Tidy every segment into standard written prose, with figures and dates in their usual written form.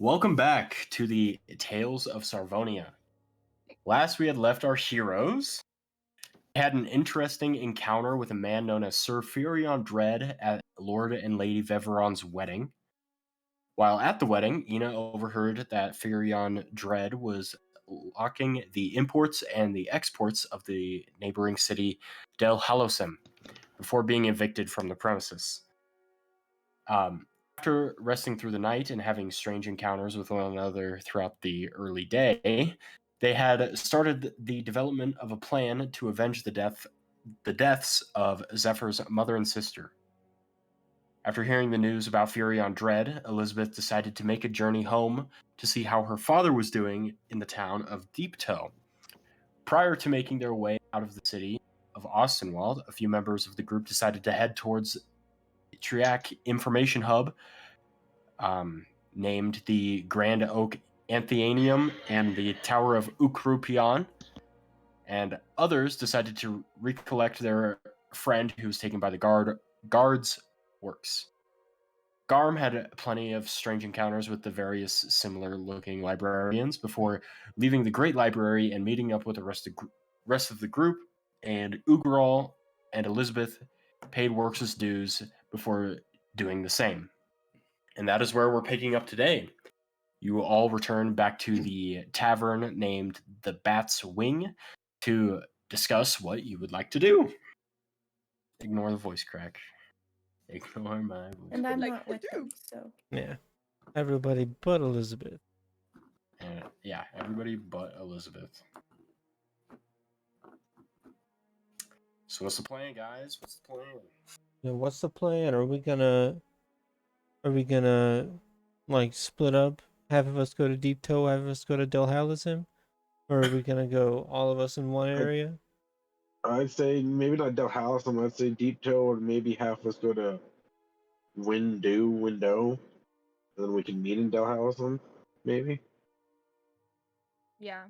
Welcome back to the Tales of Sarvonia. Last we had left our heroes. They had an interesting encounter with a man known as Sir Furion Dread at Lord and Lady Veveron's wedding. While at the wedding, Ina overheard that Furion Dread was locking the imports and the exports of the neighboring city Del Halosem before being evicted from the premises. After resting through the night and having strange encounters with one another throughout the early day, they had started the development of a plan to avenge the deaths of Zephyr's mother and sister. After hearing the news about Furion Dread, Elizabeth decided to make a journey home to see how her father was doing in the town of Deep Toe. Prior to making their way out of the city of Austinwald, a few members of the group decided to head towards Triac Information Hub, named the Grand Oak Antheanium and the Tower of Ukrupion, and others decided to recollect their friend who was taken by the guards' works. Garm had plenty of strange encounters with the various similar-looking librarians before leaving the Great Library and meeting up with the rest of the group, and Ugrol and Elizabeth paid Works' dues before doing the same. And that is where we're picking up today. You will all return back to the tavern named the Bat's Wing to discuss what you would like to do. Ignore the voice crack. Ignore my voice And I'm crack. not with them, so. Yeah. Everybody but Elizabeth. Yeah, everybody but Elizabeth. So what's the plan, guys? What's the plan? Yeah, what's the plan? Are we gonna like split up? Half of us go to Deep Toe, half of us go to Delhalism? Or are we gonna go all of us in one area? I'd say maybe not Delhalism, I'd say Deep Toe, or maybe half of us go to Window, and then we can meet in Delhalism, maybe. Yeah.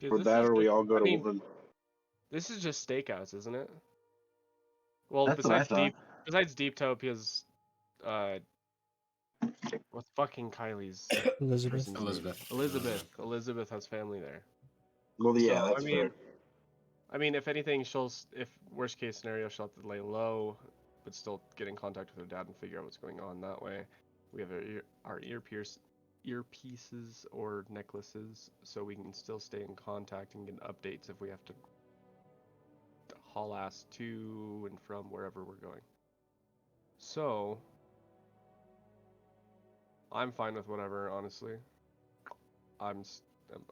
For that, or we all go to one. This is just stakeouts, isn't it? Well, That's what I thought. besides Deep Toe, because what's fucking Kylie's Elizabeth. person's name? Elizabeth has family there. Well, yeah, So, that's fair. I mean, if anything, if worst case scenario, she'll have to lay low, but still get in contact with her dad and figure out what's going on that way. We have our earpieces or necklaces, so we can still stay in contact and get updates if we have to haul ass to and from wherever we're going. So, I'm fine with whatever, honestly.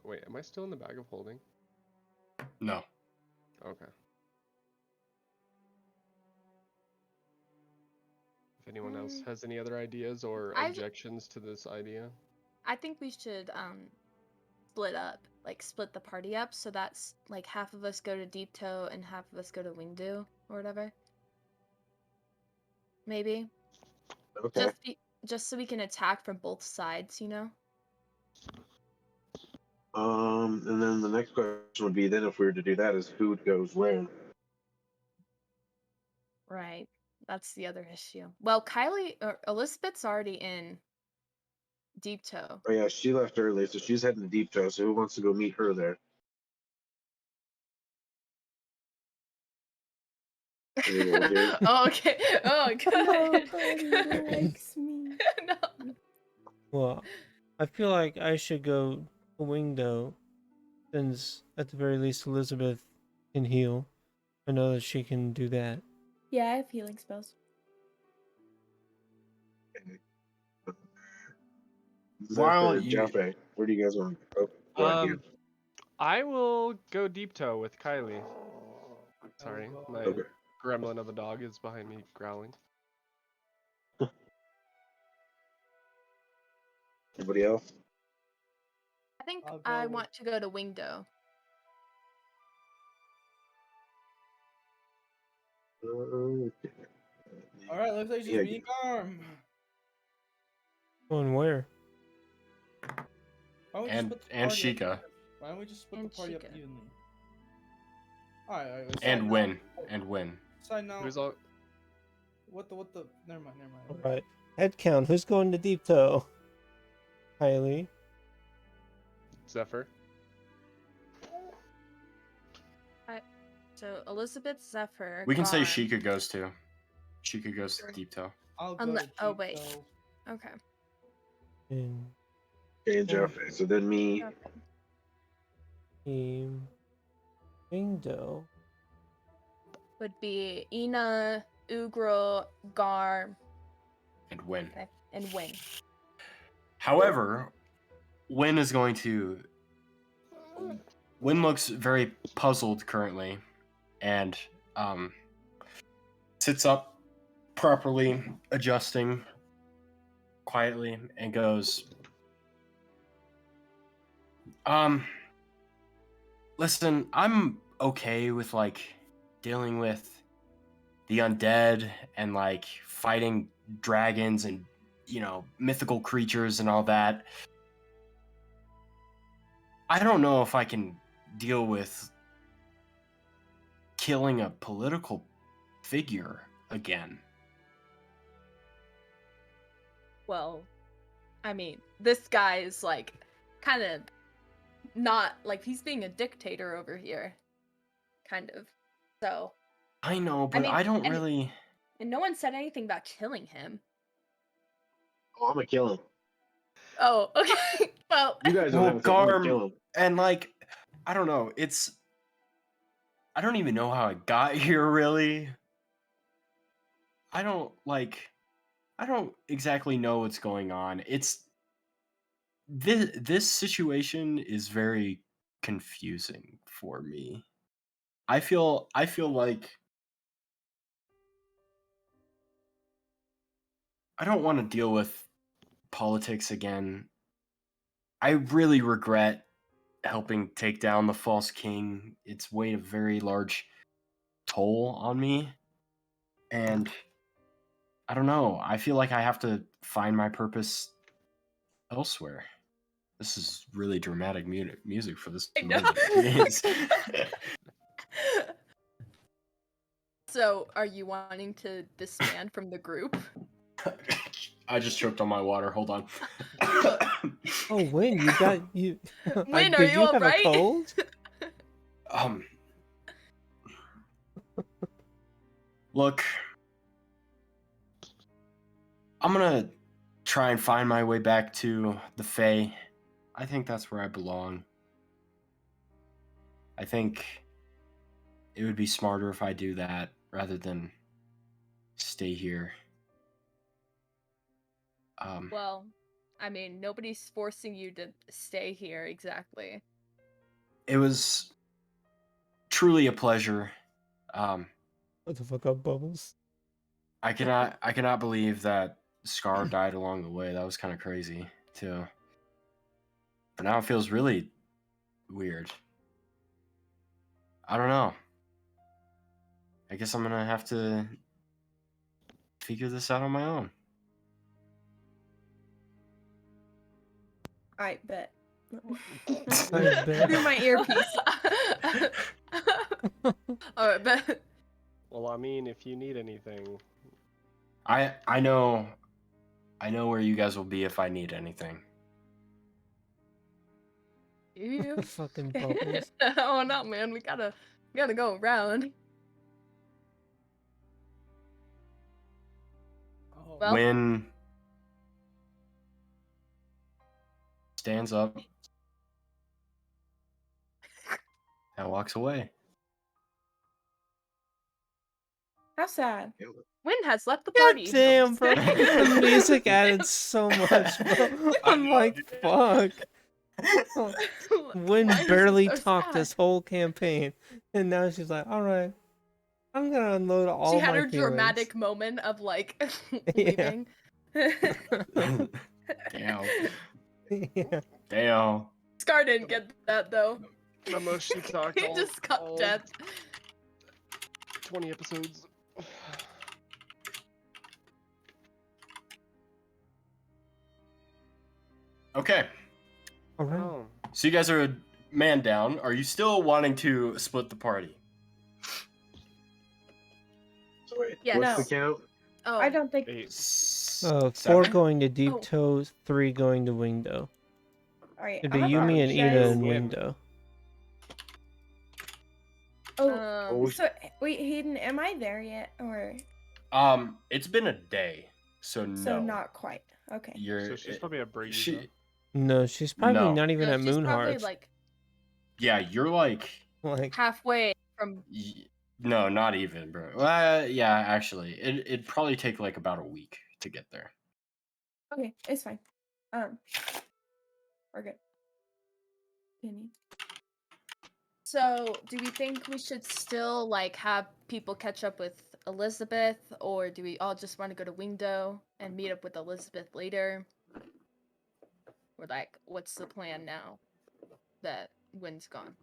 Wait, am I still in the bag of holding? No. Okay. If anyone else has any other ideas or objections to this idea? I think we should split up, like split the party up, so that's like half of us go to Deep Toe and half of us go to Wingdo or whatever. Maybe. Okay. Just so we can attack from both sides, you know? And then the next question would be then if we were to do that is who goes where? Right. That's the other issue. Well, Elizabeth's already in Deep Toe. Oh yeah, she left early, so she's heading to Deep Toe, so who wants to go meet her there? Oh, okay. Oh, good. Nobody likes me. No. Well, I feel like I should go to Wingdo, since at the very least Elizabeth can heal. I know that she can do that. Yeah, I have healing spells. While Jowphe, where do you guys want to go? I will go Deep Toe with Kylie. Sorry, my gremlin of a dog is behind me growling. Anybody else? I think I want to go to Wingdo. Alright, looks like just being Garm. Going where? And Sheeka. Why don't we just split the party up evenly? Alright. And win. Side note. Who's all... What the? Never mind. Alright. Head count. Who's going to Deep Toe? Kylie. Zephyr. So Elizabeth, Zephyr. We can say Garm. Sheeka goes too. Sheeka goes to Deep Toe. I'll go Unle- to oh, Deep wait. Toe. Okay. And And Jowphe. So then me. Okay. Team Window. Would be Ina, Ugro, Garm, And win. okay, and Win. However, Win is going to. Win looks very puzzled currently, and sits up properly, adjusting quietly, and goes, listen, I'm okay with like dealing with the undead and like fighting dragons and mythical creatures and all that. I don't know if I can deal with killing a political figure again. Well, I mean, this guy is like kind of not like he's being a dictator over here, kind of. So, I know, but I don't and- really. and no one said anything about killing him. Oh, I'm gonna kill him. Oh, okay. Well, You guys don't Well, have to. I'm gonna Garm, kill him. and like, I don't know. I don't even know how I got here, really. I don't exactly know what's going on. This situation is very confusing for me. I feel like I don't want to deal with politics again. I really regret helping take down the false king. It's weighed a very large toll on me. And I don't know. I feel like I have to find my purpose elsewhere. This is really dramatic music for this I know. moment. Jeez. So, are you wanting to disband from the group? I just choked on my water. Hold on. Oh, Win, you got you. Win, are did you you have alright? a cold? Look, I'm gonna try and find my way back to the Fae. I think that's where I belong. I think it would be smarter if I do that rather than stay here. Well, I mean, nobody's forcing you to stay here exactly. It was truly a pleasure. What the fuck up, Bubbles? I cannot believe that Scar died along the way. That was kind of crazy too. But now it feels really weird. I don't know. I guess I'm gonna have to figure this out on my own. I bet. I bet. Through my earpiece. Alright, but Well, I mean, if you need anything, I know where you guys will be if I need anything. you. Fucking Bubbles. Oh no, man, we gotta go around. Oh, Well- When stands up and walks away. How sad. Win has left the God party. damn, bro. No, I'm just The kidding. music added so much, bro. I'm like, fuck. Win Why is it barely so talked sad? this whole campaign, and now she's like, all right, I'm gonna unload all She had my her dramatic moment of like Yeah. leaving. Damn. feelings. Yeah. Damn. Scar didn't get that though. the most she talked He all, just got all dead. 20 episodes. Okay. All right. Oh, So you guys are a man down. Are you still wanting to split the party? So wait, Yeah, what's no. the count? Oh, I don't think. 8. 4 7? going to deep Oh. toe, 3 going to window. All right. It'd I'll be have to Yumi ask and you Ina guys. and Win. window. Oh, Um, so wait, Hayden, am I there yet, or It's been a day, so so no. not quite? Okay. You're So she's probably at breeze. she, No, she's probably No. not even no, at she's probably Moonheart. like yeah, you're like Like, halfway from. no, not even, bro. Yeah, actually, it'd probably take like about a week to get there. Okay, it's fine. We're good. Penny. So, do we think we should still like have people catch up with Elizabeth, or do we all just want to go to Wingdo and meet up with Elizabeth later? Or like, what's the plan now that Wynn's gone?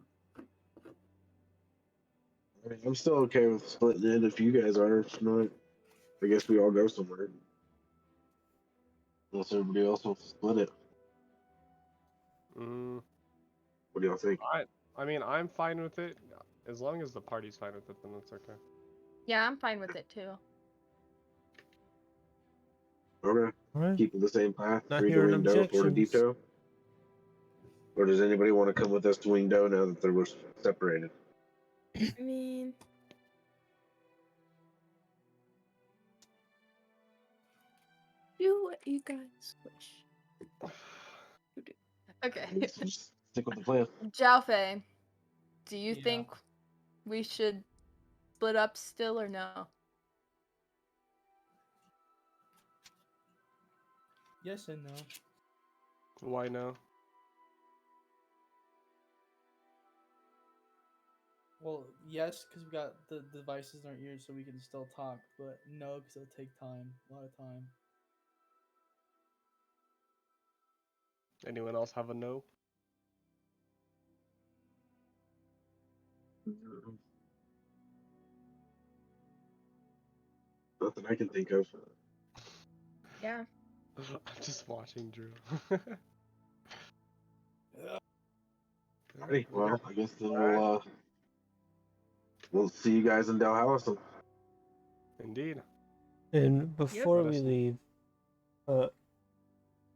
I mean, I'm still okay with splitting it if you guys are. If not, I guess we all go somewhere. Unless everybody else wants to split it. Mm, What do y'all think? I mean, I'm fine with it. As long as the party's fine with it, then that's okay. Yeah, I'm fine with it too. Okay. alright. Keeping the same path. Not 3 to hearing window, 4 to objections. deep toe. Or does anybody want to come with us to window now that they were separated? I mean, do what you guys wish. Okay. Just stick with the plan. Jowphe, do you Yeah. think we should split up still or no? Yes and no. Why no? Well, yes, because we got the devices in our ears so we can still talk, but no, because it'll take time, a lot of time. Anyone else have a no? Nothing I can think of. Yeah. I'm just watching Drew. Alrighty, well, I guess then we'll see you guys in Dalhousie. Indeed. And before Let we us know. leave,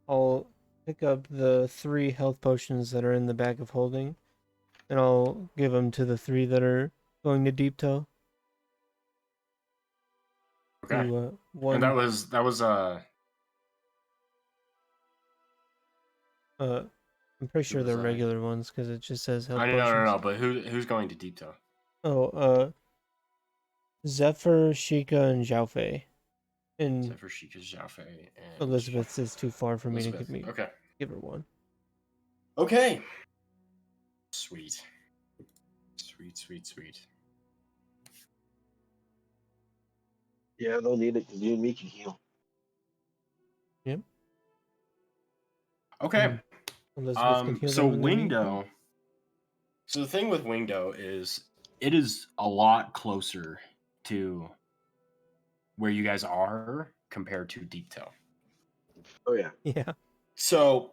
I'll pick up the 3 health potions that are in the bag of holding, and I'll give them to the 3 that are going to deep toe. Okay. To, one, And that was I'm pretty sure was they're that? regular ones because it just says health I know, potions. no, but who's going to deep toe? Oh, Zephyr, Sheeka, and Jowphe. And Zephyr, Sheeka, Jowphe, and Elizabeth's is too far for me to Elizabeth. Okay. give her one. Okay. Sweet. Sweet. Yeah, they'll need it because you and me can heal. Yep. Okay. Elizabeth can heal So them in the meantime. Wingdo. So the thing with Wingdo is it is a lot closer to where you guys are compared to Deep Toe. Oh yeah. Yeah. So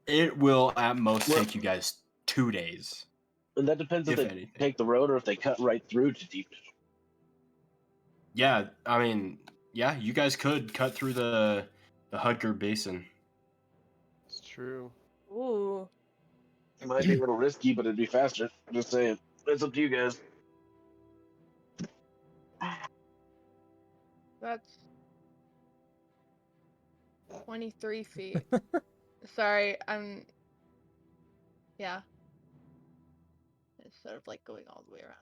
it will at most Well- take you guys 2 days. And that depends if If they anything. take the road or if they cut right through to deep. Yeah, I mean, yeah, you guys could cut through the Hudger Basin. It's true. Ooh. It might be a little risky, but it'd be faster. I'm just saying. It's up to you guys. That's 23 feet. Sorry, I'm. Yeah. Instead of like going all the way around.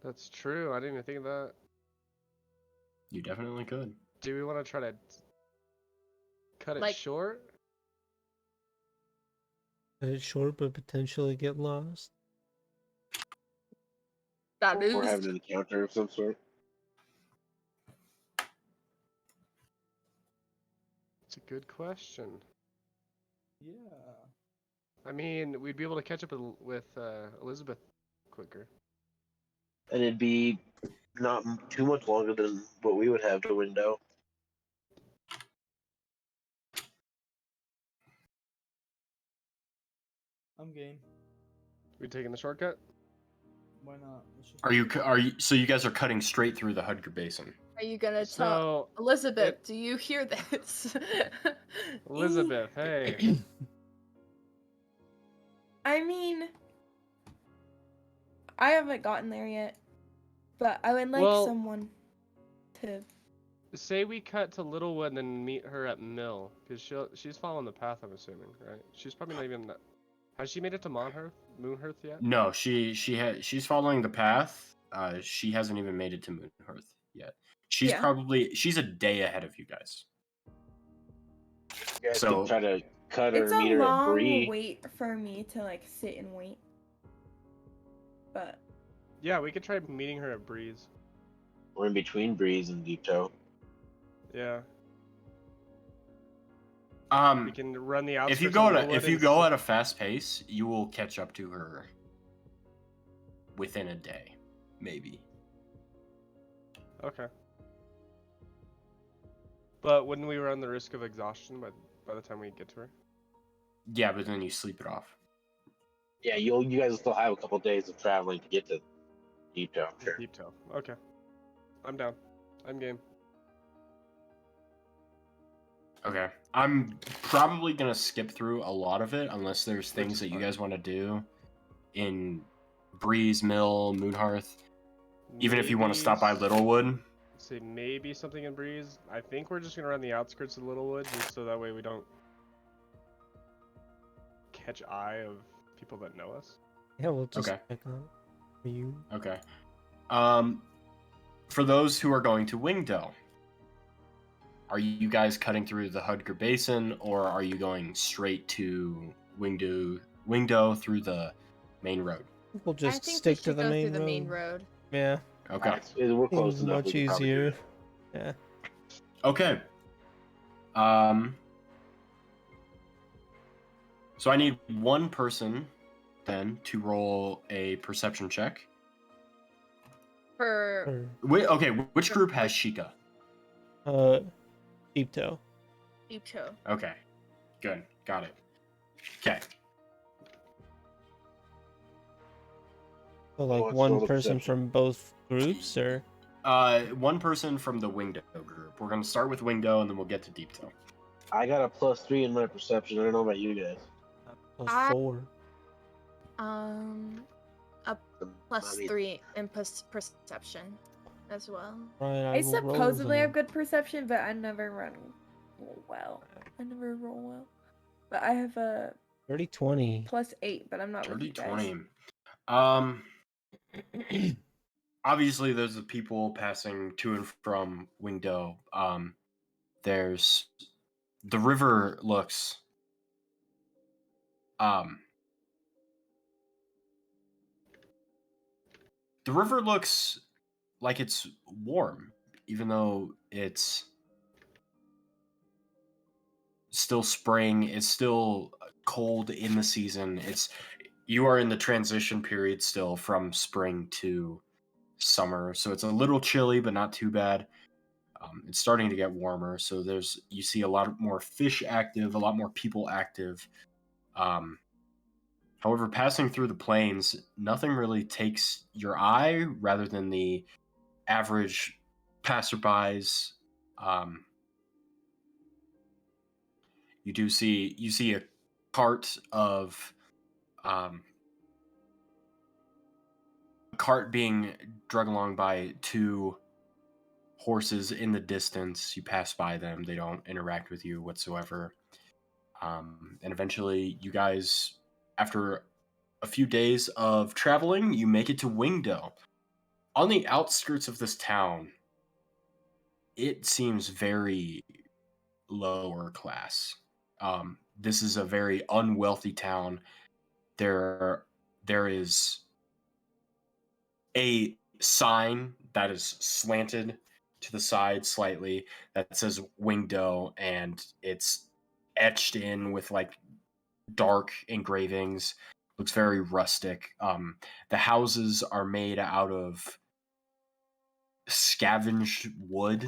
That's true. I didn't even think of that. You definitely could. Do we want to try to cut it Like- short? Cut it short, but potentially get lost. That Or have is. an encounter of some sort. It's a good question. Yeah. I mean, we'd be able to catch up with Elizabeth quicker. And it'd be not too much longer than what we would have to window. I'm game. We taking the shortcut? Why not? Let's just Are you so you guys are cutting straight through the Hudger Basin? Are you gonna tell So, Elizabeth? Do you hear this? Elizabeth, hey. I mean, I haven't gotten there yet, but I would like Well- someone to. Say we cut to Littlewood and then meet her at Mill, because she's following the path, I'm assuming, right? She's probably not even... Has she made it to Moonhearth yet? No, she's following the path. She hasn't even made it to Moonhearth yet. She's Yeah. she's a day ahead of you guys. You guys So- can try to cut her It's and meet a her at long Bree. wait for me to like sit and wait. But Yeah, we could try meeting her at Breeze. We're in between Breeze and Deep Toe. Yeah. We can run the outskirts If you go of at Littlewood if you and go s- at a fast pace, you will catch up to her within a day, maybe. Okay. But wouldn't we run the risk of exhaustion by the time we get to her? Yeah, but then you sleep it off. Yeah, you guys will still have a couple days of traveling to get to Deep Toe. Sure. Deep Toe. Okay. I'm down. I'm game. Okay. I'm probably gonna skip through a lot of it unless there's things is that you fine. guys want to do in Breeze, Mill, Moonhearth. Even if you want to stop by Littlewood. Say maybe something in Breeze. I think we're just gonna run the outskirts of Littlewood, just so that way we don't catch eye of people that know us. Yeah, we'll just Okay. check on you. Okay. For those who are going to Wingdale, are you guys cutting through the Hudger Basin, or are you going straight to Wingdo through the main road? We'll I just think stick we to should the go main through road. the main road. Yeah, Okay. We're close seems enough. much we can probably do easier. it. Yeah. Okay. So I need one person then to roll a perception check. For Okay, which group has Sheeka? Deep Toe. Deep Toe. Okay, good, got it. Okay, So like let's roll one the person perception. from both groups, or one person from the Wingdo group. We're gonna start with Wingdo, and then we'll get to Deep Toe. I got a +3 in my perception. I don't know about you guys. plus I- 4. A +3 in perception as well. Right, I will roll supposedly them. have good perception, but I never well. I never roll well. But I have a 30-20. +8, but I'm not with Dirty you guys. 20. Obviously, there's the people passing to and from Wingdo. There's the river looks. The river looks like it's warm, even though it's still spring. It's still cold in the season. You are in the transition period still from spring to summer, so it's a little chilly, but not too bad. It's starting to get warmer, so you see a lot more fish active, a lot more people active. However, passing through the plains, nothing really takes your eye rather than the average passerbys. You see a cart being dragged along by two horses in the distance. You pass by them; they don't interact with you whatsoever. And eventually, you guys, after a few days of traveling, you make it to Wingdo. On the outskirts of this town, it seems very lower class. This is a very unwealthy town. There is a sign that is slanted to the side slightly that says Wingdo, and it's etched in with like dark engravings. Looks very rustic. The houses are made out of scavenged wood,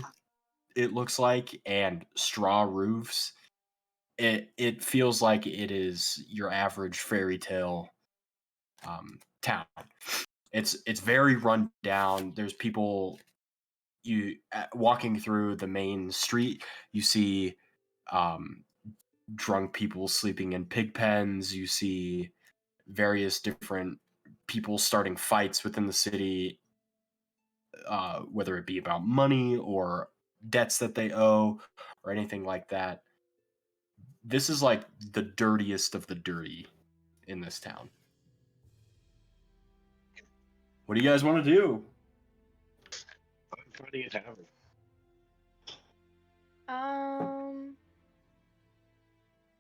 it looks like, and straw roofs. It feels like it is your average fairy tale town. It's very run down. There's people walking through the main street. You see drunk people sleeping in pig pens. You see various different people starting fights within the city, whether it be about money or debts that they owe or anything like that. This is like the dirtiest of the dirty in this town. What do you guys want to do? I'm finding a tavern. I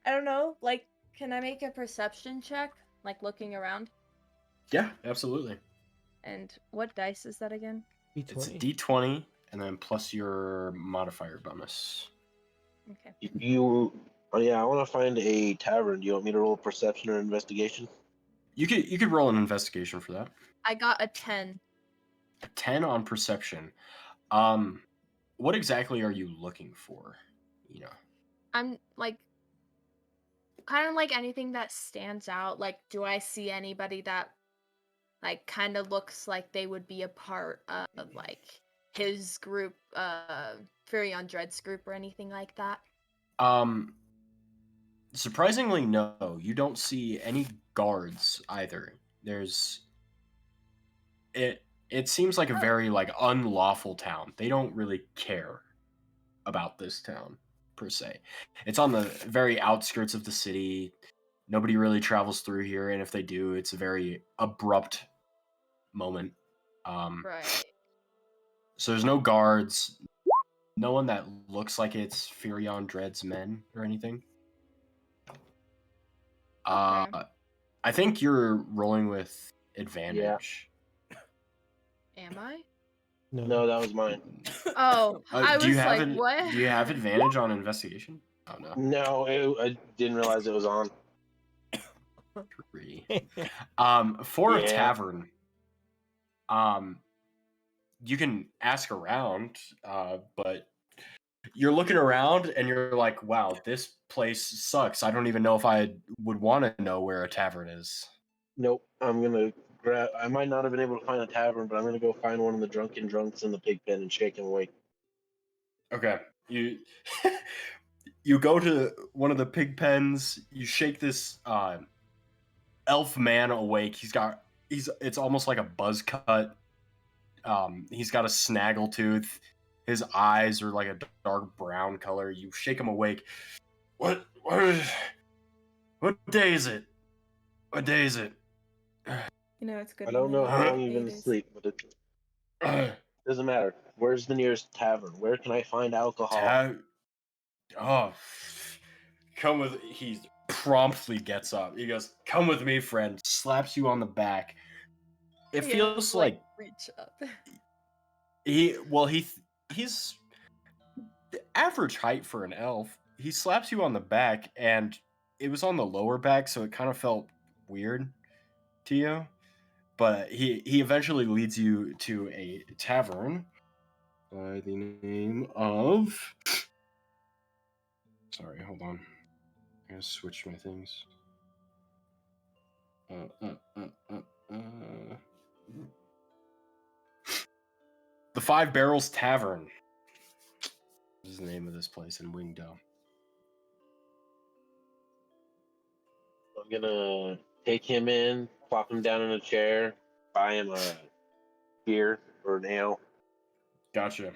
don't know. Like, can I make a perception check? Like looking around? Yeah, absolutely. And what dice is that again? It's D20. D20 and then plus your modifier bonus. Okay. Oh yeah, I want to find a tavern. Do you want me to roll perception or investigation? You could roll an investigation for that. I got a 10. A 10 on perception. What exactly are you looking for? You know. I'm like kind of like anything that stands out. Like, do I see anybody that like kind of looks like they would be a part of like his group, Fury on Dread's group or anything like that? Surprisingly, no. You don't see any guards either. It seems like a very like unlawful town. They don't really care about this town per se. It's on the very outskirts of the city. Nobody really travels through here, and if they do, it's a very abrupt moment. Right. So there's no guards, no one that looks like it's Furion Dread's men or anything. Okay. I think you're rolling with advantage. Am I? No, that was mine. Oh, I do you was have like, what? Do you have advantage on investigation? Oh no. No, I didn't realize it was on. 3. For a Yeah. tavern, you can ask around, but you're looking around and you're like, wow, this place sucks. I don't even know if I would want to know where a tavern is. Nope. I'm gonna grab. I might not have been able to find a tavern, but I'm gonna go find one of the drunken drunks in the pig pen and shake him awake. Okay. You you go to one of the pig pens, you shake this elf man awake. It's almost like a buzz cut. He's got a snaggle tooth. His eyes are like a dark brown color. You shake him awake. What day is it? What day is it? You know, it's good. I don't know how long you've been Haters. asleep, but it doesn't matter. Where's the nearest tavern? Where can I find alcohol? Come with. He promptly gets up. He goes, "Come with me, friend." Slaps you on the back. It Yeah, feels like reach up. he's the average height for an elf. He slaps you on the back, and it was on the lower back, so it kind of felt weird to you. But he eventually leads you to a tavern by the name of. Sorry, hold on. I gotta switch my things. The Five Barrels Tavern. This is the name of this place in Wingdo. I'm gonna take him in, plop him down in a chair, buy him a beer or an ale. Gotcha.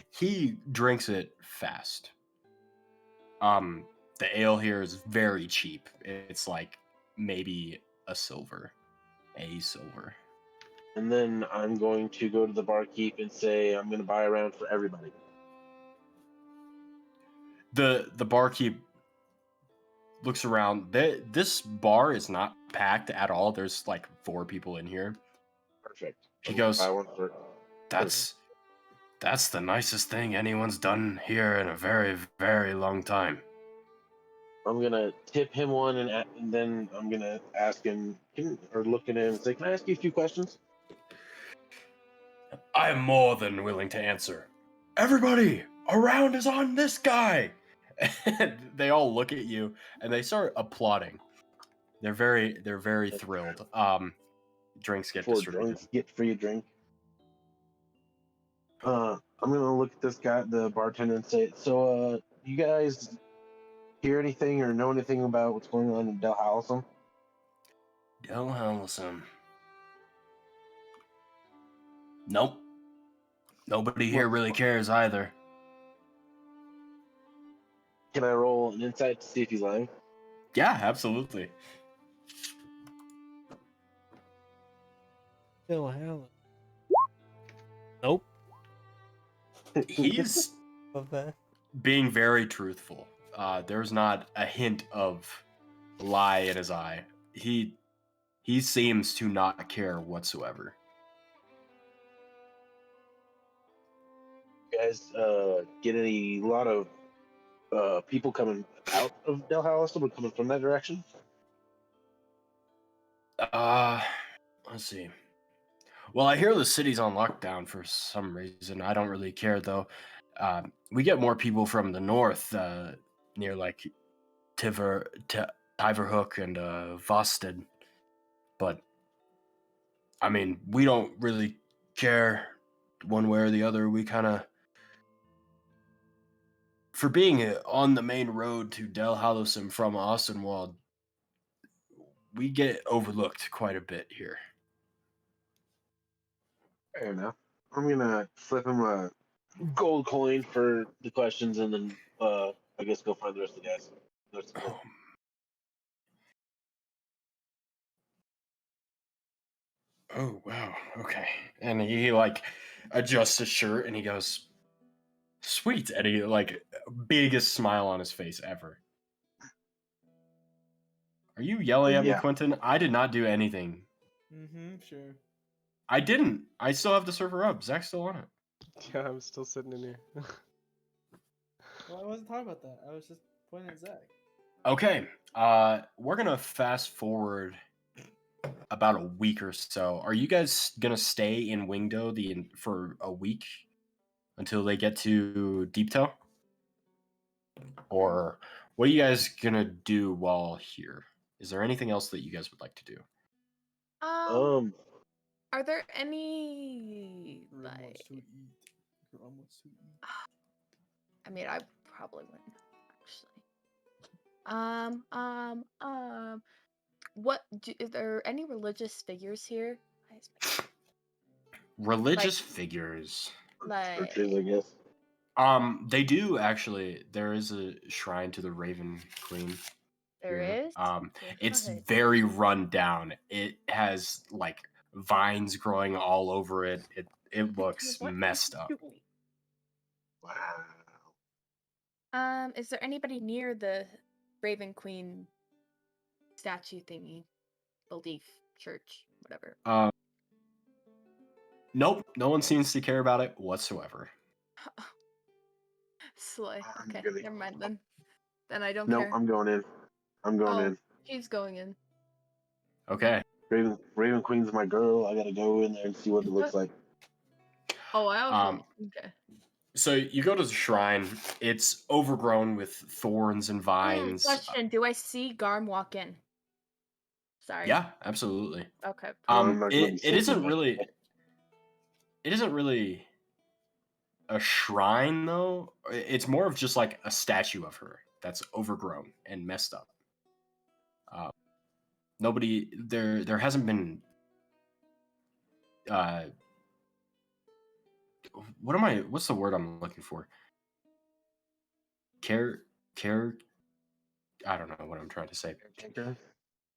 He drinks it fast. The ale here is very cheap. It's like maybe a silver. And then I'm going to go to the barkeep and say I'm gonna buy a round for everybody. The barkeep looks around. This bar is not packed at all. There's like 4 people in here. Perfect. He I'm gonna goes, buy one for. That's the nicest thing anyone's done here in a very, very long time. I'm gonna tip him one, and then I'm gonna ask him or look at him and say, "Can I ask you a few questions?" I am more than willing to answer. Everybody, a round is on this guy. And they all look at you and they start applauding. They're very thrilled. drinks get Before distributed. drunks get free drink. I'm gonna look at this guy, the bartender, and say, "So, you guys hear anything or know anything about what's going on in Del Halcyon?" Del Halcyon. Nope. Nobody here really cares either. Can I roll an insight to see if he's lying? Yeah, absolutely. Still hell. Nope. He's Of that. being very truthful. There's not a hint of lie in his eye. He seems to not care whatsoever. You guys get a lot of people coming out of Del Halcyon, but coming from that direction? Let's see. Well, I hear the city's on lockdown for some reason. I don't really care though. We get more people from the north, near like Tiverhook and Vosted, but I mean, we don't really care one way or the other. We kind of, for being on the main road to Del Halcyon from Austinwald, we get overlooked quite a bit here. Fair enough. I'm gonna flip him a gold coin for the questions, and then I guess go find the rest of the guys. The rest of the group. Oh wow, okay. And he like adjusts his shirt and he goes, "Sweet," and he like biggest smile on his face ever. Are you yelling at me, Yeah. Quentyn? I did not do anything. Sure. I didn't. I still have the server up. Zach's still on it. Yeah, I'm still sitting in here. Well, I wasn't talking about that. I was just pointing at Zach. Okay. We're gonna fast forward about a week or so. Are you guys gonna stay in Wingdo for a week until they get to Deep Toe? Or what are you guys gonna do while here? Is there anything else that you guys would like to do? Are there any Grim wants like? to eat. Grim wants to eat. I mean, I probably wouldn't actually. Is there any religious figures here? Religious figures. Churches, I Like, guess. They do actually. There is a shrine to the Raven Queen. there here. is. It's Good. very run down. It has like vines growing all over it. It looks What are messed you up. doing? Wow. Is there anybody near the Raven Queen statue thingy, belief, church, whatever? Nope. No one seems to care about it whatsoever. Slay. I'm Okay, gonna- never mind then. Then I don't No, care. I'm going in. I'm going in. He's going in. Okay. Raven Queen's my girl. I gotta go in there and see what it looks like. Oh, I also okay. So you go to the shrine. It's overgrown with thorns and vines. Question: do I see Garm walk in? Sorry. Yeah, absolutely. Okay. I'm not gonna be It sitting isn't there. really. It isn't really a shrine though. It's more of just like a statue of her that's overgrown and messed up. Nobody there hasn't been what's the word I'm looking for? Care I don't know what I'm trying to say. Caretaker?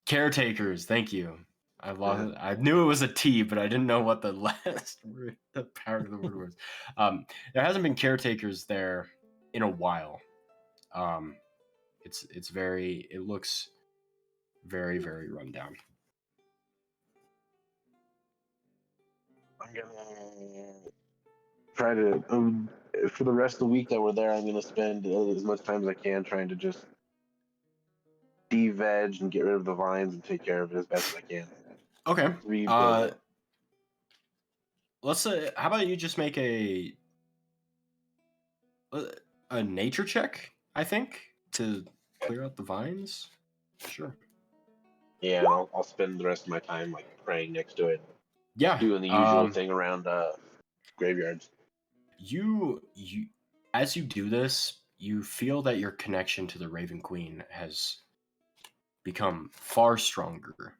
Caretakers, thank you. I lost Yeah. it. I knew it was a T, but I didn't know what the last word, the part of the word was. There hasn't been caretakers there in a while. It looks very, very run down. I'm gonna try to for the rest of the week that we're there. I'm gonna spend as much time as I can trying to just de-veg and get rid of the vines and take care of it as best as I can. Okay. Rebuild it. Let's say, how about you just make a nature check, I think, to clear out the vines? Sure. Yeah, I'll spend the rest of my time like praying next to it, Yeah. doing the usual thing around graveyards. You as you do this, you feel that your connection to the Raven Queen has become far stronger.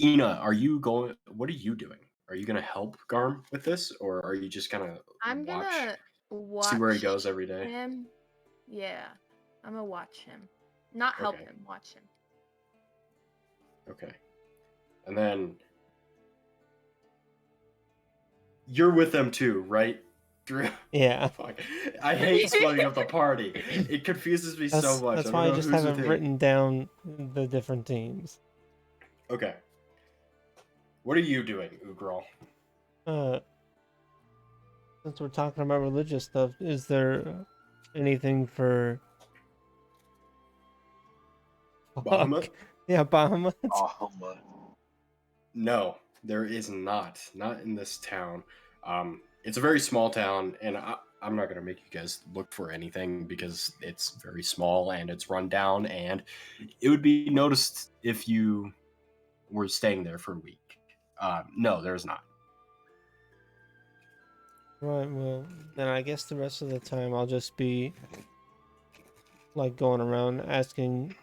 Ina, are you going? What are you doing? Are you gonna help Garm with this, or are you just gonna I'm watch, gonna see where he watch goes every day? him. Yeah, I'm gonna watch him. Not help Okay. him, watch him. Okay. And then you're with them too, right? Drew? Yeah. Fuck. I hate splitting up the party. It confuses me so much. That's I don't why I know just who's haven't with written down the different teams. Okay. What are you doing, Ugrel? Since we're talking about religious stuff, is there anything for Bahamut? Fuck. Yeah, Bahamut. Oh my! No, there is not. Not in this town. It's a very small town, and I'm not gonna make you guys look for anything because it's very small and it's run down, and it would be noticed if you were staying there for a week. No, there's not. Right, well, then I guess the rest of the time I'll just be like going around asking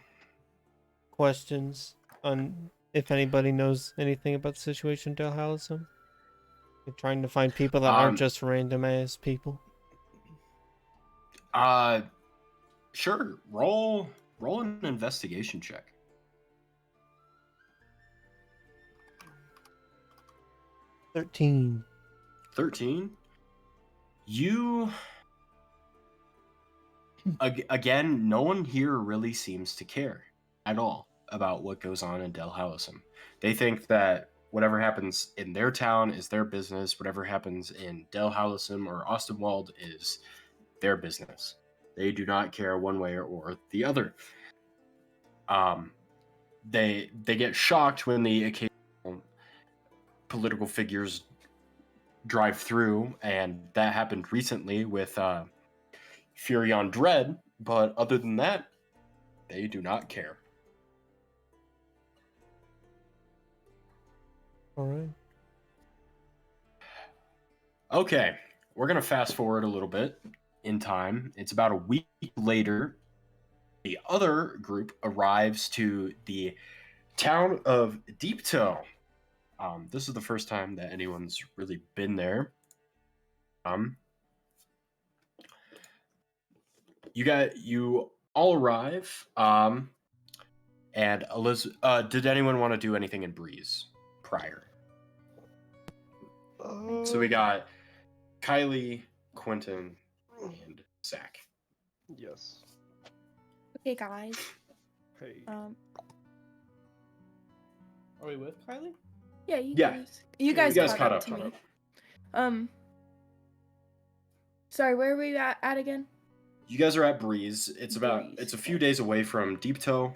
questions on if anybody knows anything about the situation in Dalhousie. And trying to find people that aren't just random ass people. Sure. Roll an investigation check. 13. 13. You again, no one here really seems to care at all about what goes on in Dalhousie. They think that whatever happens in their town is their business. Whatever happens in Dalhousie or Ostenwald is their business. They do not care one way or the other. They get shocked when the occasional political figures drive through, and that happened recently with Fury on Dread. But other than that, they do not care. All right. Okay, we're gonna fast forward a little bit in time. It's about a week later. The other group arrives to the town of Deep Toe. This is the first time that anyone's really been there. You all arrive. And Elizabeth, did anyone want to do anything in Breeze prior? So we got Kylie, Quentyn, and Zach. Yes. Okay, guys. Hey. Are we with Kylie? Yeah, you Yeah. guys. You guys caught up. To me. Sorry, where are we at again? You guys are at Breeze. It's a few days away from Deep Toe.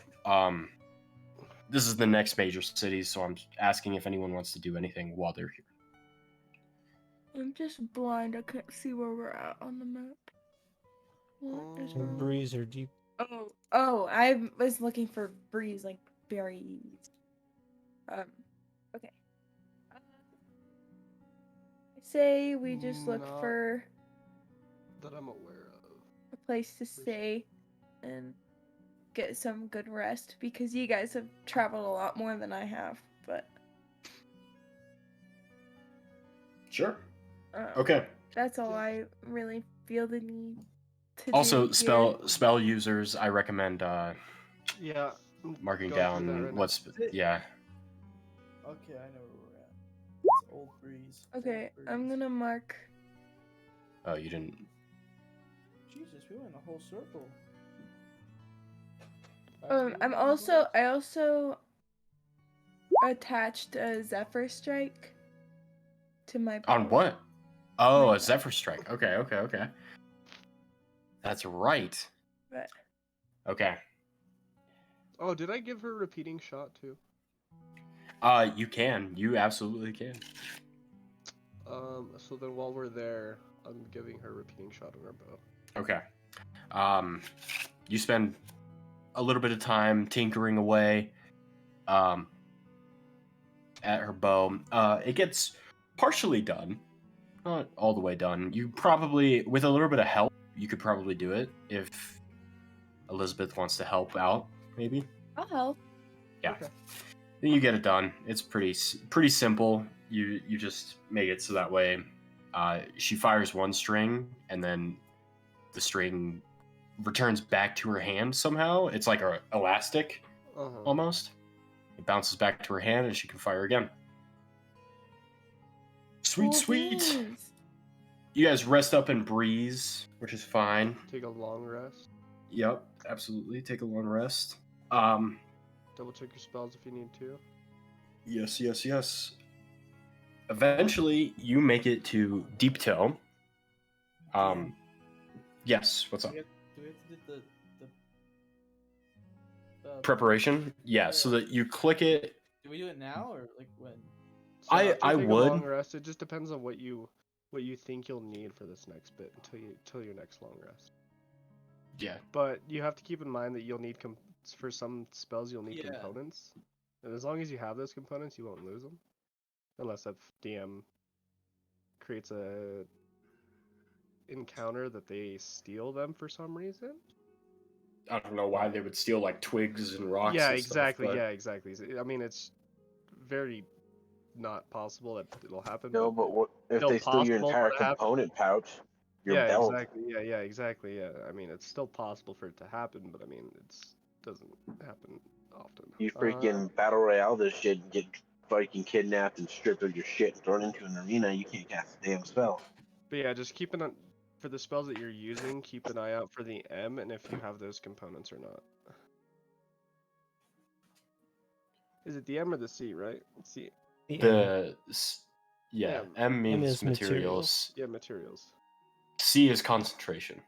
This is the next major city, so I'm asking if anyone wants to do anything while they're here. I'm just blind. I can't see where we're at on the map. What is wrong? Breeze or deep. Oh, I was looking for Breeze, like berries. Okay. I say we just look Not for that I'm aware of. a place to stay and get some good rest because you guys have traveled a lot more than I have, but Sure. Okay. that's all I really feel the need to Also, do here. spell users, I recommend Yeah. marking Going through that down right now. what's yeah. Okay, I know where we're at. It's Old Breeze. Okay, Old I'm Breeze. gonna mark. Oh, you didn't. Jesus, we went a whole circle. I also attached a Zephyr strike to my bow. On what? Oh, My a Zephyr strike. Okay. That's right. But Okay. Oh, did I give her a repeating shot too? You can. You absolutely can. So then while we're there, I'm giving her a repeating shot on her bow. Okay. You spend a little bit of time tinkering away at her bow. It gets partially done, not all the way done. You probably, with a little bit of help, you could probably do it if Elizabeth wants to help out, maybe. I'll help. Yeah. Okay. Then you get it done. It's pretty simple. You just make it so that way she fires one string and then the string returns back to her hand somehow. It's like a elastic almost. It bounces back to her hand and she can fire again. Sweet, Cool sweet. beans. You guys rest up and breeze, which is fine. Take a long rest. Yep, absolutely. Take a long rest. Double check your spells if you need to. Yes. Eventually, you make it to Deep Toe. Yes, what's up? Do we have to do the Preparation? Yeah, so that you click it. do we do it now or like when? So I after you take would. a long rest. It just depends on what you think you'll need for this next bit until your next long rest. Yeah. But you have to keep in mind that you'll need for some spells you'll need components, and as long as you have those components, you won't lose them, unless if DM creates a encounter that they steal them for some reason. I don't know why they would steal like twigs and rocks. Yeah, and exactly. Stuff, but... Yeah, exactly. I mean, it's very not possible that it'll happen. No, but what if still they steal your possible entire for it to happen. component pouch? Your Yeah, belt. exactly. Yeah, exactly. Yeah, I mean, it's still possible for it to happen, but I mean, it doesn't happen often. You freaking battle royale this shit and get fucking kidnapped and stripped of your shit and thrown into an arena. You can't cast a damn spell. But yeah, just keep an for the spells that you're using. Keep an eye out for the M and if you have those components or not. Is it the M or the C? Right? C. Yeah, M. M means is materials. Yeah, materials. C is concentration.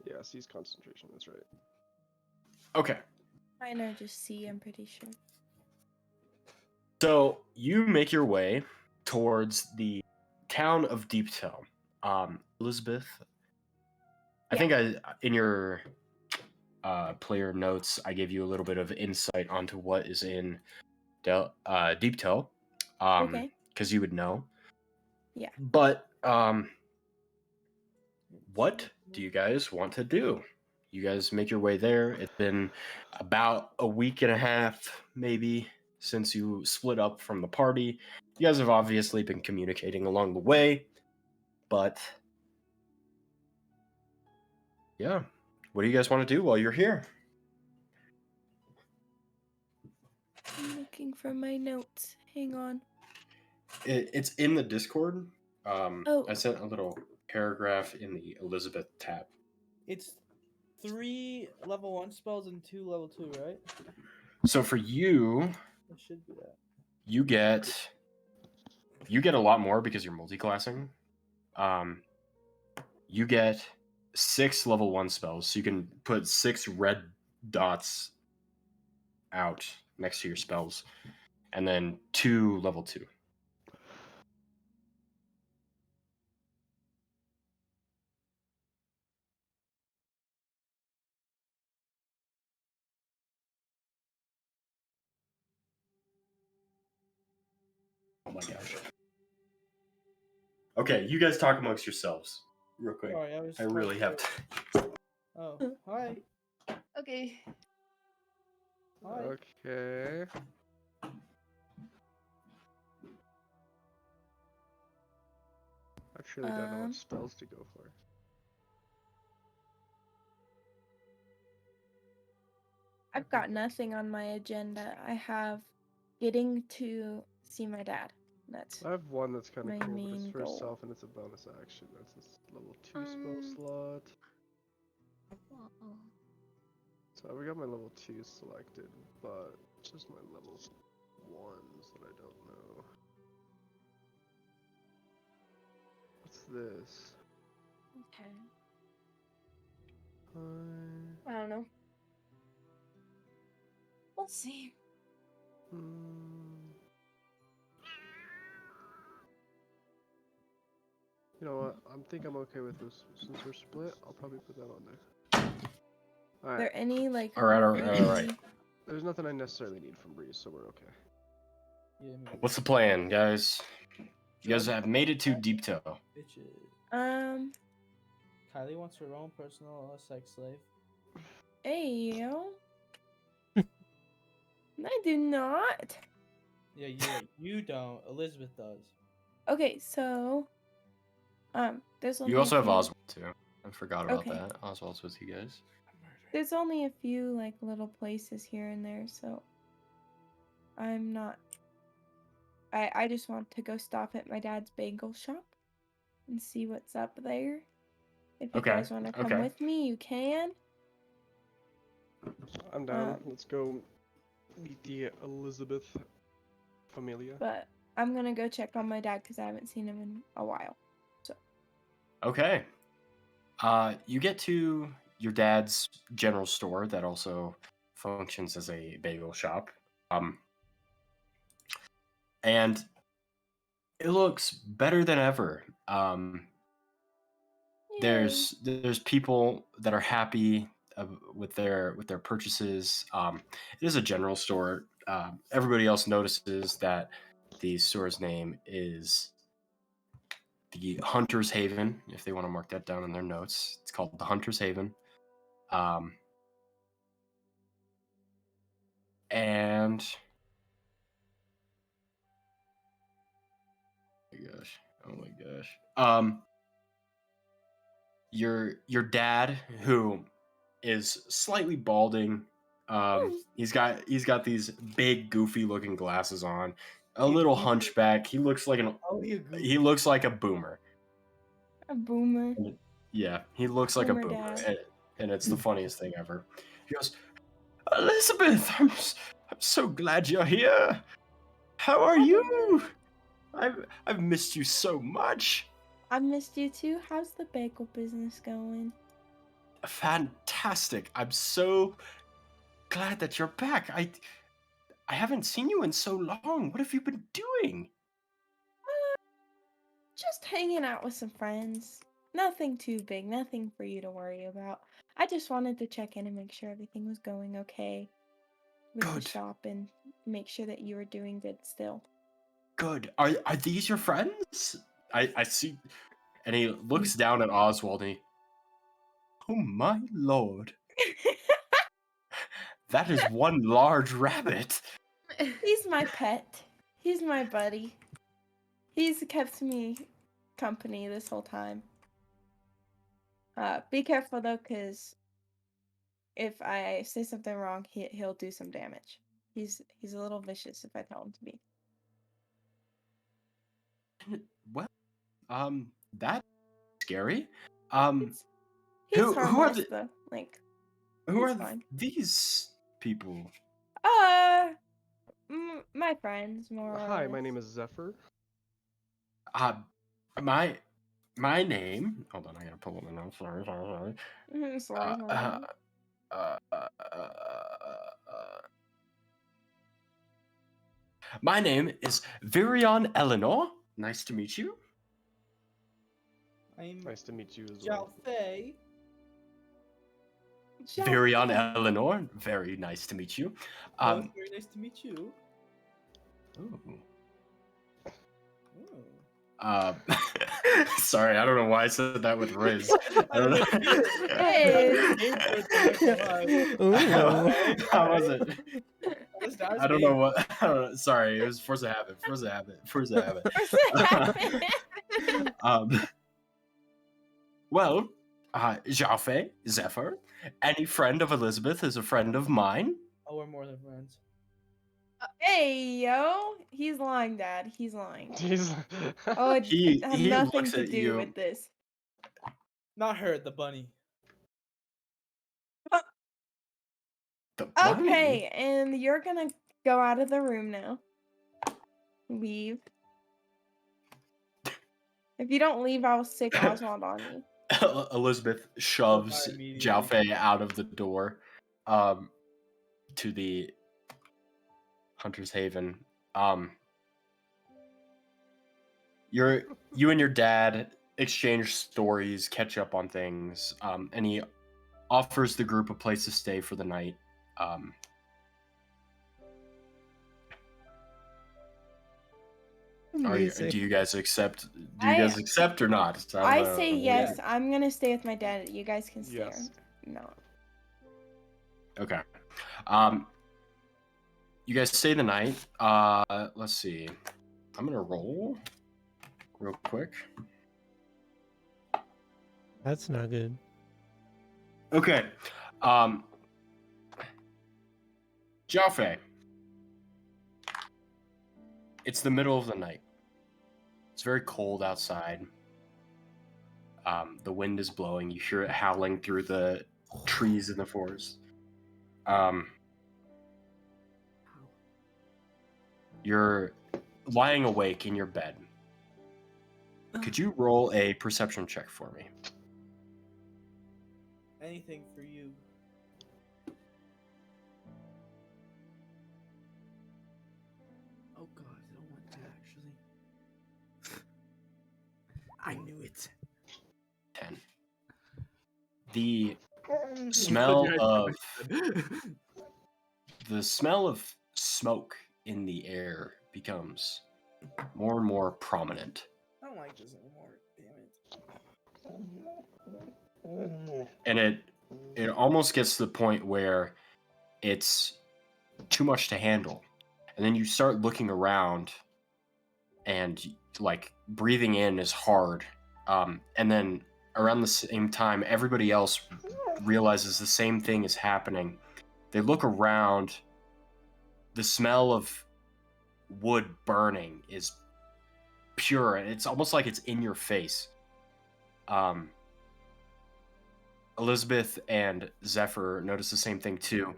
Yeah, C is concentration. That's right. Okay. Mine are just C, I'm pretty sure. So you make your way towards the town of Deep Toe. Elizabeth, I think in your player notes, I gave you a little bit of insight onto what is in Deep Toe. Okay. Because you would know. Yeah. But what do you guys want to do? You guys make your way there. It's been about a week and a half, maybe, since you split up from the party. You guys have obviously been communicating along the way, but yeah. What do you guys want to do while you're here? I'm looking for my notes. Hang on. It's in the Discord. Oh. I sent a little paragraph in the Elizabeth tab. It's 3 level 1 spells and 2 level 2, right? So for you, It should be that. you get a lot more because you're multi-classing. You get 6 level 1 spells, so you can put 6 red dots out next to your spells, and then 2 level 2. Oh my gosh. Okay, you guys talk amongst yourselves real quick. Sorry, I really have to. Oh, hi. Okay. Hi. Okay. I truly don't know what spells to go for. I've got nothing on my agenda. I have getting to see my dad. That's I have one that's kind my of cool, but it's main for goal. self and it's a bonus action. That's this level 2 spell slot. So I got my level 2 selected, but it's just my level 1s that I don't know. What's this? Okay. I don't know. We'll see. You know what? I think I'm okay with this. Since we're split, I'll probably put that on there. Are Alright. there any like All right, all right, all right. really- There's nothing I necessarily need from Breeze, so we're okay. Yeah, maybe. What's the plan, guys? You guys have made it to Deep Toe. Bitches. Um, Kylie wants her own personal sex slave. Ayo. I do not. Yeah, you don't. Elizabeth does. Okay, so there's only You also a have few, Oswald too. I forgot about Okay. that. Oswald's with you guys. there's only a few like little places here and there, so I'm not I just want to go stop at my dad's bagel shop and see what's up there. If you Okay, guys want to come okay. with me, you can. I'm down. Um, Let's go meet the Elizabeth familia. But I'm gonna go check on my dad because I haven't seen him in a while. Okay. You get to your dad's general store that also functions as a bagel shop. And it looks better than ever. There's people that are happy with their purchases. It is a general store. Everybody else notices that the store's name is the Hunter's Haven. If they want to mark that down in their notes, it's called the Hunter's Haven. And oh my gosh. Your dad, who is slightly balding, he's got these big goofy looking glasses on, a little hunchback. He looks like he looks like a boomer. A boomer. Yeah, he looks like a Boomer boomer, dad. and it's the funniest thing ever. He goes, Elizabeth, I'm so glad you're here. How are you? I've missed you so much. I missed you too. How's the bagel business going? Fantastic. I'm so glad that you're back. I haven't seen you in so long. What have you been doing? Just hanging out with some friends. Nothing too big, nothing for you to worry about. I just wanted to check in and make sure everything was going okay with the Good. shop and make sure that you were doing good still. Good. Are these your friends? I see. And he looks down at Oswald and he, oh my lord. That is one large rabbit. He's my pet. He's my buddy. He's kept me company this whole time. Be careful though, cause if I say something wrong, he'll do some damage. He's a little vicious if I tell him to be. Well, that's scary. He's who are harmless though. Like, who he's are fine. these people? My friends, more or Hi, my less. name is Zephyr. My name. Hold on, I gotta pull up my notes. Sorry. Sorry. My name is Virion Eleanor. Nice to meet you. I'm Nice to meet you as well. Jowphe. Virion Eleanor. Very nice to meet you. Oh, it's very nice to meet you. Ooh. Oh. Sorry, I don't know why I said that with Riz. I don't know. How was it? I don't know what. I don't know. Sorry, it was Force of Habit. Well, Jowphe, Zephyr, any friend of Elizabeth is a friend of mine. Oh, we're more than friends. Hey, yo. He's lying, Dad. He's lying. Jeez. Oh, it He had nothing looks to at do you. with this. Not her, the bunny. The bunny? Okay, and you're gonna go out of the room now. Leave. If you don't leave, I'll stick Oswald on you. Elizabeth shoves immediately. Jowphe out of the door to the Hunter's Haven. You and your dad exchange stories, catch up on things, and he offers the group a place to stay for the night. Do you guys accept? Do you guys accept or not? I say yes. I'm gonna stay with my dad. You guys can stay. Yes. Or no. Okay. You guys stay the night. Let's see. I'm gonna roll real quick. That's not good. Okay. Jowphe. It's the middle of the night. It's very cold outside. The wind is blowing. You hear it howling through the trees in the forest. You're lying awake in your bed. Could you roll a perception check for me? Anything for you. Oh god, I don't want that actually. I knew it. 10. The smell of smoke in the air becomes more and more prominent. I don't like this anymore. Damn it. And it almost gets to the point where it's too much to handle. And then you start looking around and like breathing in is hard. And then around the same time, everybody else realizes the same thing is happening. They look around. The smell of wood burning is pure, and it's almost like it's in your face. Elizabeth and Zephyr notice the same thing too.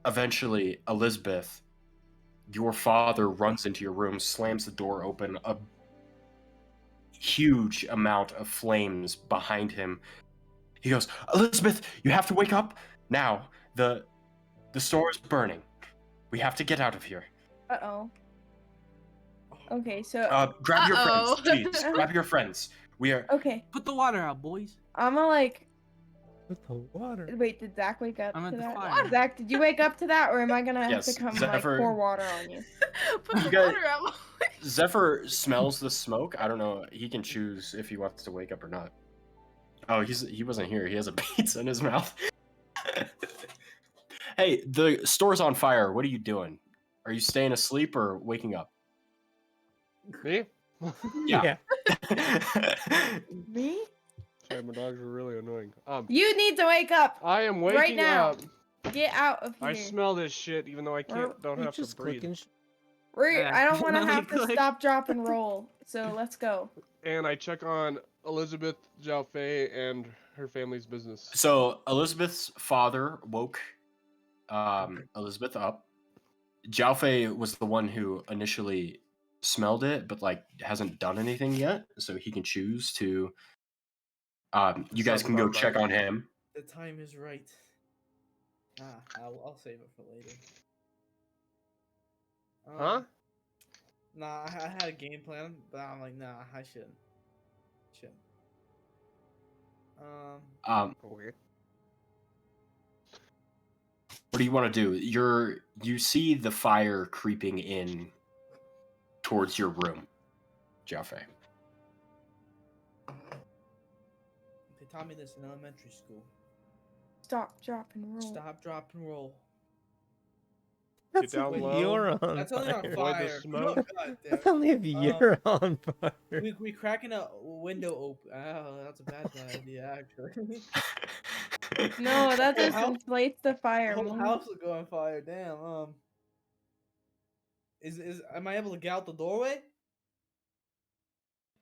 Eventually, Elizabeth, your father runs into your room, slams the door open. A huge amount of flames behind him. He goes, "Elizabeth, you have to wake up now. The store is burning. We have to get out of here." Uh-oh. Okay, so grab your friends, please. Grab your friends. We are okay. Put the water out, boys. I'm gonna like. With the water. Wait, did Zach wake up I'm to at the that? fire. Zach, did you wake up to that, or am I gonna have Yes, to come Zephyr- like pour water on you? Put the You guys- water out. Zephyr smells the smoke. I don't know. He can choose if he wants to wake up or not. Oh, he wasn't here. He has a pizza in his mouth. Hey, the store's on fire. What are you doing? Are you staying asleep or waking up? Me? Yeah. Me? Sorry, my dogs are really annoying. You need to wake up. I am waking Right now. up. Get out of here. I smell this shit, even though I don't You're have to just breathe. clicking. I don't want to have to Click. stop, drop, and roll. So let's go. And I check on Elizabeth, Jowphe, and her family's business. So Elizabeth's father woke Elizabeth up. Jowphe was the one who initially smelled it, but like hasn't done anything yet. So he can choose to. You guys can go check on him. The time is right. I'll save it for later. Huh? Nah, I had a game plan, but I'm like, nah, I shouldn't. Okay. What do you want to do? You see the fire creeping in towards your room, Jowphe. They taught me this in elementary school. Stop, drop, and roll. Stop, drop, and roll. Get down low. You're on That's only on fire. Avoid the fire. smoke. God damn. That's only if you're on fire. We cracking a window open. Oh, that's a bad idea, actually. No, that just How- inflates the fire. The whole man. house will go on fire. Damn. Am I able to get out the doorway?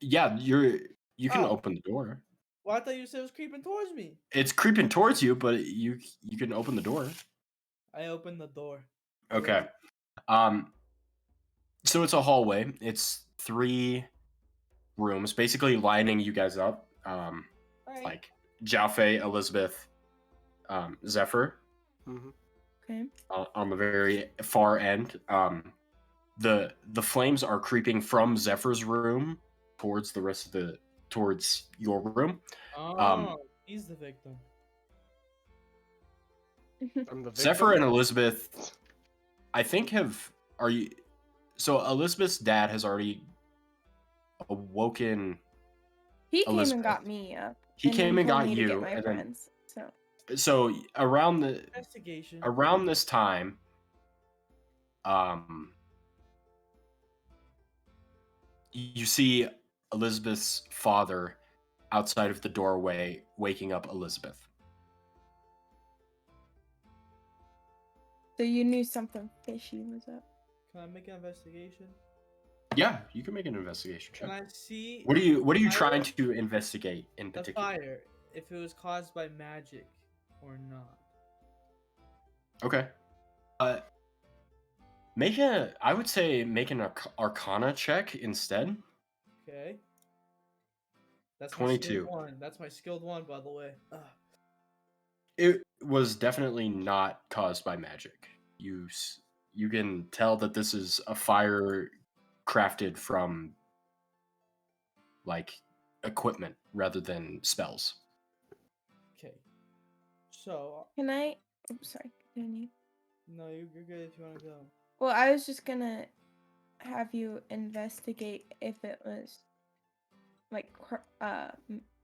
Yeah, you can Oh. open the door. Well, I thought you said it was creeping towards me. It's creeping towards you, but you can open the door. I opened the door. Okay. So it's a hallway. It's 3 rooms, basically lining you guys up. Alright. Like Jowphe, Elizabeth, Zephyr. Mm-hmm. Okay. On the very far end. The flames are creeping from Zephyr's room towards the rest of towards your room. Oh, He's the victim. I'm the victim. Zephyr and Elizabeth, I think so Elizabeth's dad has already awoken. He came and Elizabeth. got me up. He and came then and told got me to you, get my and then friends. So so around Investigation. this time, you see Elizabeth's father outside of the doorway waking up Elizabeth. so you knew something fishy was up. Can I make an investigation? Yeah, you can make an investigation check. Can I see What are you fire? trying to investigate in The particular? fire, if it was caused by magic or not? Okay. I would say make an Arcana check instead. Okay. That's 22. My skilled one. That's my skilled one, by the way. Ugh. It was definitely not caused by magic. You can tell that this is a fire crafted from like equipment rather than spells. Okay. So, Can I? Oh, sorry. Continue. no, you're good if you want to go. Well, I was just gonna have you investigate if it was like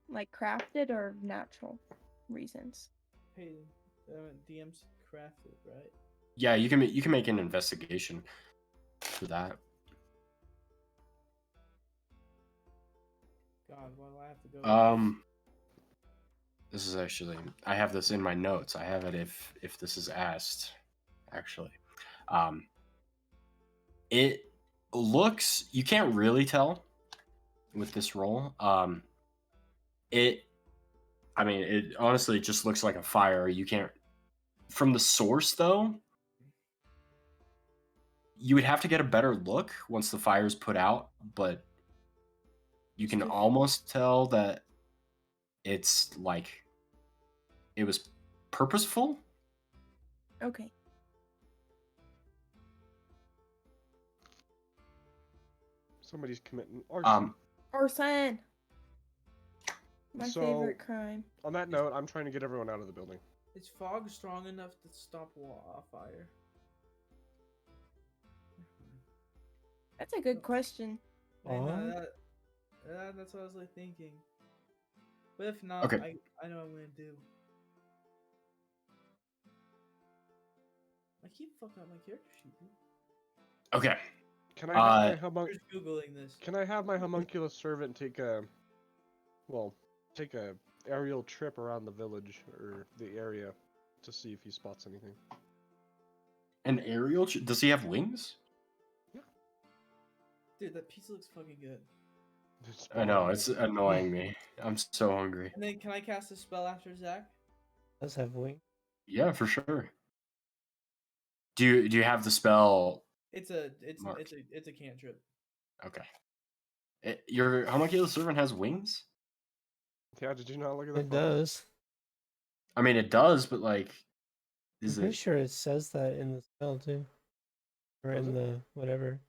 like crafted or natural reasons. Hey, DM's crafted, right? Yeah, you can make an investigation for that. God, why do I have to go? This is actually, I have this in my notes. I have it if this is asked, actually. It looks, you can't really tell with this roll. It honestly just looks like a fire. You can't, from the source though, you would have to get a better look once the fire's put out, but you can almost tell that it's like it was purposeful. Okay. Somebody's committing arson. Arson. My So- favorite crime. On that note, I'm trying to get everyone out of the building. Is fog strong enough to stop a fire? That's a good question. I know Fog? that's what I was like thinking. But if not, Okay. I know what I'm gonna do. I keep fucking up my character sheet, dude. Okay. Can I have I'm just googling this. Can I have my homunculus servant take a aerial trip around the village or the area to see if he spots anything? An aerial? Does he have wings? Dude, that pizza looks fucking good. I know, it's annoying me. I'm so hungry. And then can I cast a spell after Zach? Does have wing. Yeah, for sure. Do you have the spell? It's Mark. a cantrip. Okay. Your homunculus servant has wings? Yeah, did you not look at that? It does. I mean, it does, but like, I'm is pretty it? sure it says that in the spell too, or Does in the whatever.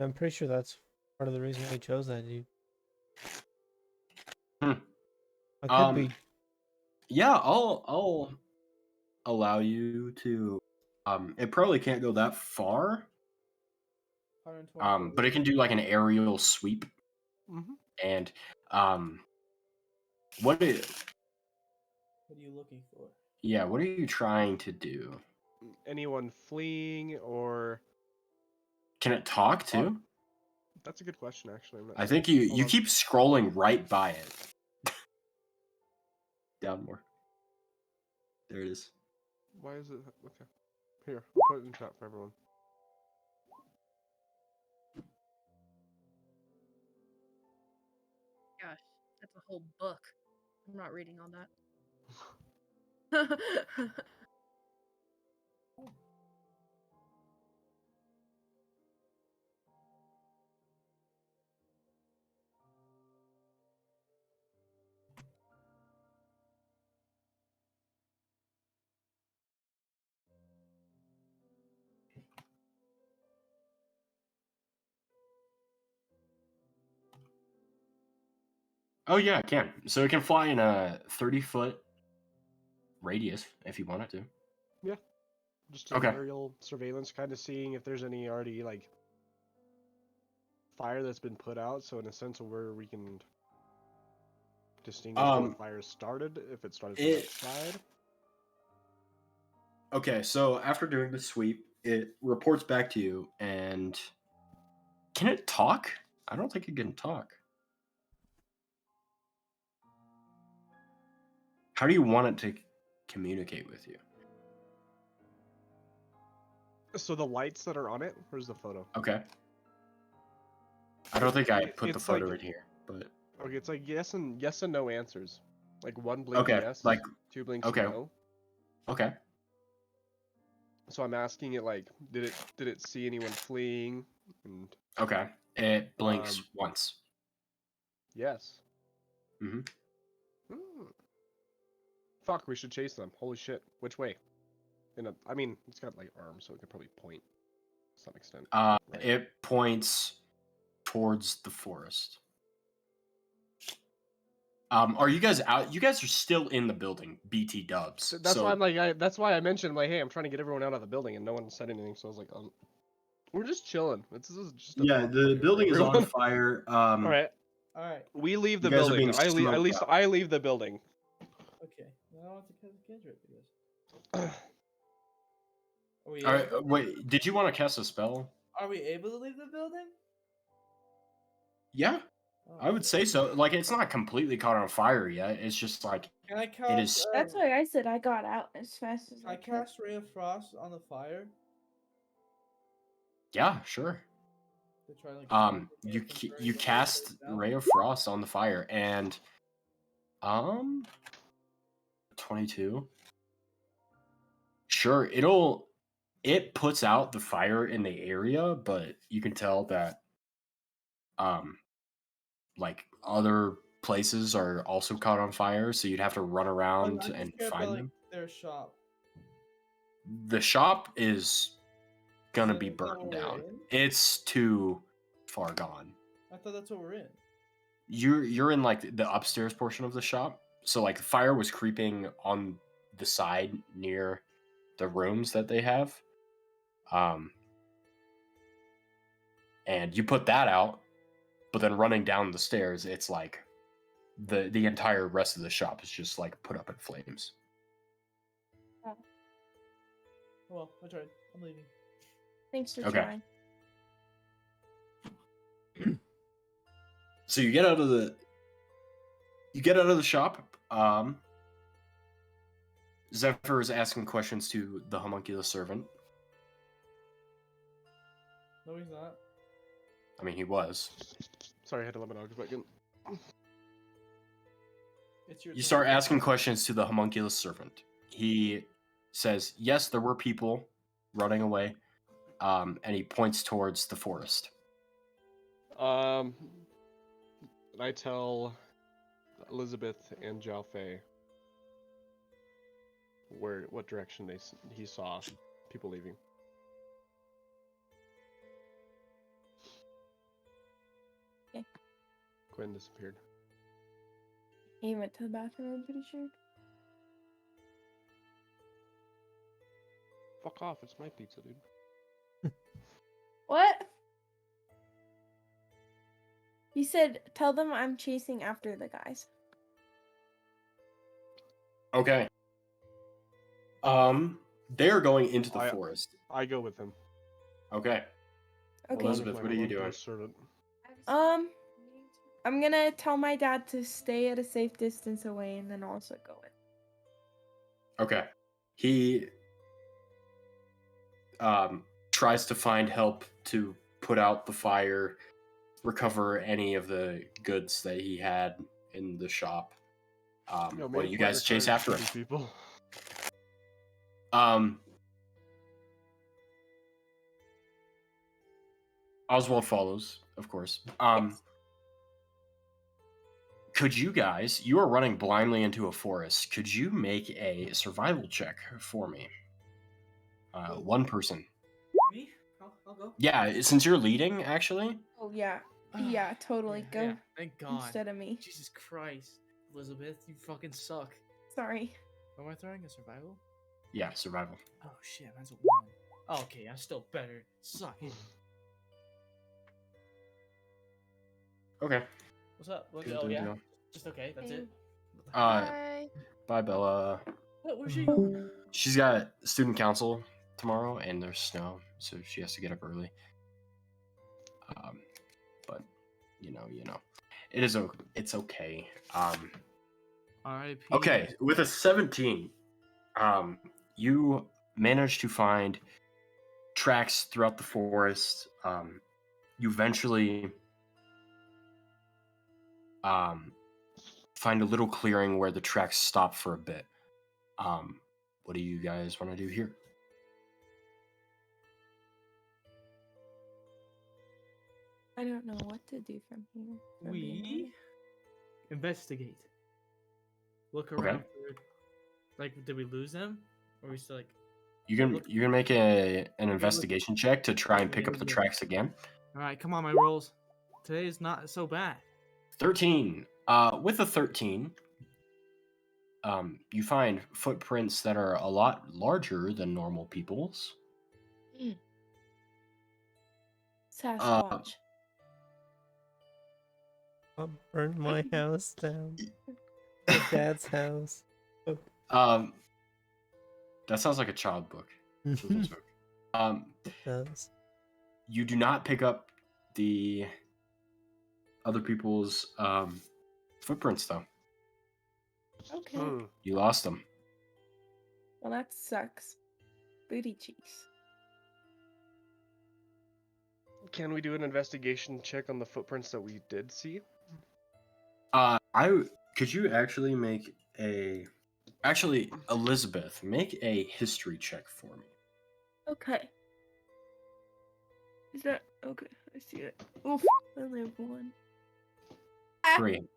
I'm pretty sure that's part of the reason we chose that dude. Hmm. I could be. Yeah, I'll allow you to. It probably can't go that far. 120. But it can do like an aerial sweep. Mm-hmm. And What are you looking for? yeah, what are you trying to do? Anyone fleeing or? Can it talk too? That's a good question, actually. I'm not I sure. think Hold you on. keep scrolling right by it. Down more. There it is. Why is it okay? Here, I'll put it in chat for everyone. Gosh, that's a whole book. I'm not reading all that. Oh yeah, it can. So it can fly in a 30-foot radius if you want it to. Just an Okay. aerial surveillance, kind of seeing if there's any already like fire that's been put out. So in a sense of where we can distinguish where the fire started, if it started from outside. Okay, so after doing the sweep, it reports back to you, and can it talk? I don't think it can talk. How do you want it to communicate with you? So the lights that are on it, where's the photo? Okay. I don't think I put the It's photo like- in here, but Okay, it's like yes and no answers. Like one blink okay, yes, like two blinks okay. no. okay. So I'm asking it like, did it see anyone fleeing? And Okay. It blinks Um, once. yes. Mhm. Fuck, we should chase them. Holy shit. Which way? I mean, it's got like arms, so it could probably point to some extent. Right. It points towards the forest. Are you guys out? You guys are still in the building, BT dubs. That's so, why I'm like, that's why I mentioned like, hey, I'm trying to get everyone out of the building, and no one said anything. So I was like, we're just chilling. This is just a yeah, bonfire the for building is on everyone. fire. All right, All right. we leave the You guys are building. being At smoked least out. I leave the building. Okay. Then I want to catch the kids right because. Are we All right, able? wait. Did you want to cast a spell? Are we able to leave the building? Yeah, Oh, I would say so. Like, it's not completely caught on fire yet. It's just like Can I cast? it is. That's why I said I got out as fast as Can I I could. cast Ray of Frost on the fire Yeah, sure. to try like. You cast Ray of Frost on the fire, and 22. Sure, it puts out the fire in the area, but you can tell that like other places are also caught on fire, so you'd have to run around and find them. Their shop. The shop is gonna be Is that burned what we're down. in? It's too far gone. I thought that's what we're in. You're in like the upstairs portion of the shop, so like the fire was creeping on the side near the rooms that they have, and you put that out, but then running down the stairs, it's like the entire rest of the shop is just like put up in flames. Well, I tried. I'm leaving. Thanks for Okay. trying. So you get out of the shop. Zephyr is asking questions to the homunculus servant. No, he's not. I mean, he was. Sorry, I had to let my dogs back in. It's your You turn. start asking questions to the homunculus servant. He says, yes, there were people running away, and he points towards the forest. I tell Elizabeth and Jowphe what direction he saw people leaving. Okay. Quinn disappeared. He went to the bathroom, I'm pretty sure. Fuck off, it's my pizza, dude. What? He said, tell them I'm chasing after the guys. Okay. They're going into the forest. I go with him. Okay. Okay. Elizabeth, My what are you homunculus doing? Servant. I'm gonna tell my dad to stay at a safe distance away and then also go in. Okay. He tries to find help to put out the fire, recover any of the goods that he had in the shop. Well, you guys chase after him. People. Oswald follows, of course. Yes. Could you guys, you are running blindly into a forest. Could you make a survival check for me? One person. Me? I'll go. Yeah, since you're leading, actually. Oh, yeah. Yeah, totally. Go Yeah, thank God. instead of me. Jesus Christ, Elizabeth, you fucking suck. Sorry. What am I throwing? A survival? Yeah, survival. Oh shit, mine's a 1. Okay, I'm still better. Suck it. Okay. What's up? Good, Oh good, yeah, good. just okay. That's it. Bye. Bye, Bella. Where's she going? She's got student council tomorrow, and there's snow, so she has to get up early. But you know, it's okay. R.I.P. Okay, with a 17, you manage to find tracks throughout the forest. You eventually find a little clearing where the tracks stop for a bit. What do you guys want to do here? I don't know what to do from here. if I'm being We honest. investigate. Look Okay. around for. Like, did we lose them? Or are we still like? You can Look- make an investigation check to try and pick up the Yeah. tracks again. All right, come on, my rolls. Today is not so bad. 13. With a 13, you find footprints that are a lot larger than normal people's. Sasquatch. I'll burn my house down. My dad's house. That sounds like a child book. Children's book. It does. You do not pick up the other people's footprints though. Okay. Hmm. You lost them. Well, that sucks. Booty cheeks. Can we do an investigation check on the footprints that we did see? Could you actually make Elizabeth, make a history check for me. Okay. Is that okay? I see it. Oof. I only have 1. 3.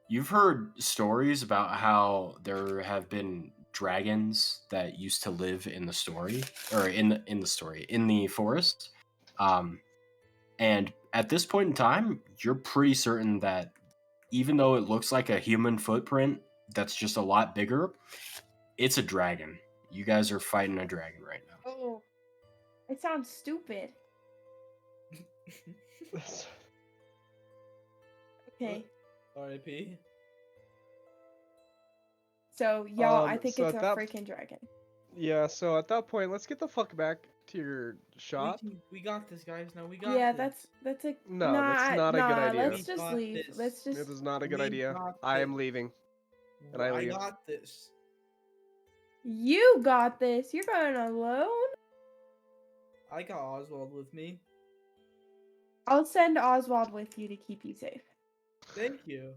You've heard stories about how there have been dragons that used to live in the story, or in the forest. And at this point in time, you're pretty certain that even though it looks like a human footprint that's just a lot bigger, it's a dragon. You guys are fighting a dragon right now. Oh. It sounds stupid. Okay. R.I.P. So, y'all, I Um, think so it's a at that- freaking dragon. Yeah, so at that point, let's get the fuck back to your shop. We got this, guys. No, we got Yeah, this. that's a No, that's not a good idea. Let's just got leave. this. Let's It just is not a good We idea. got I am this. leaving. And I leave. got this. You got this. You're going alone? I got Oswald with me. I'll send Oswald with you to keep you safe. Thank you.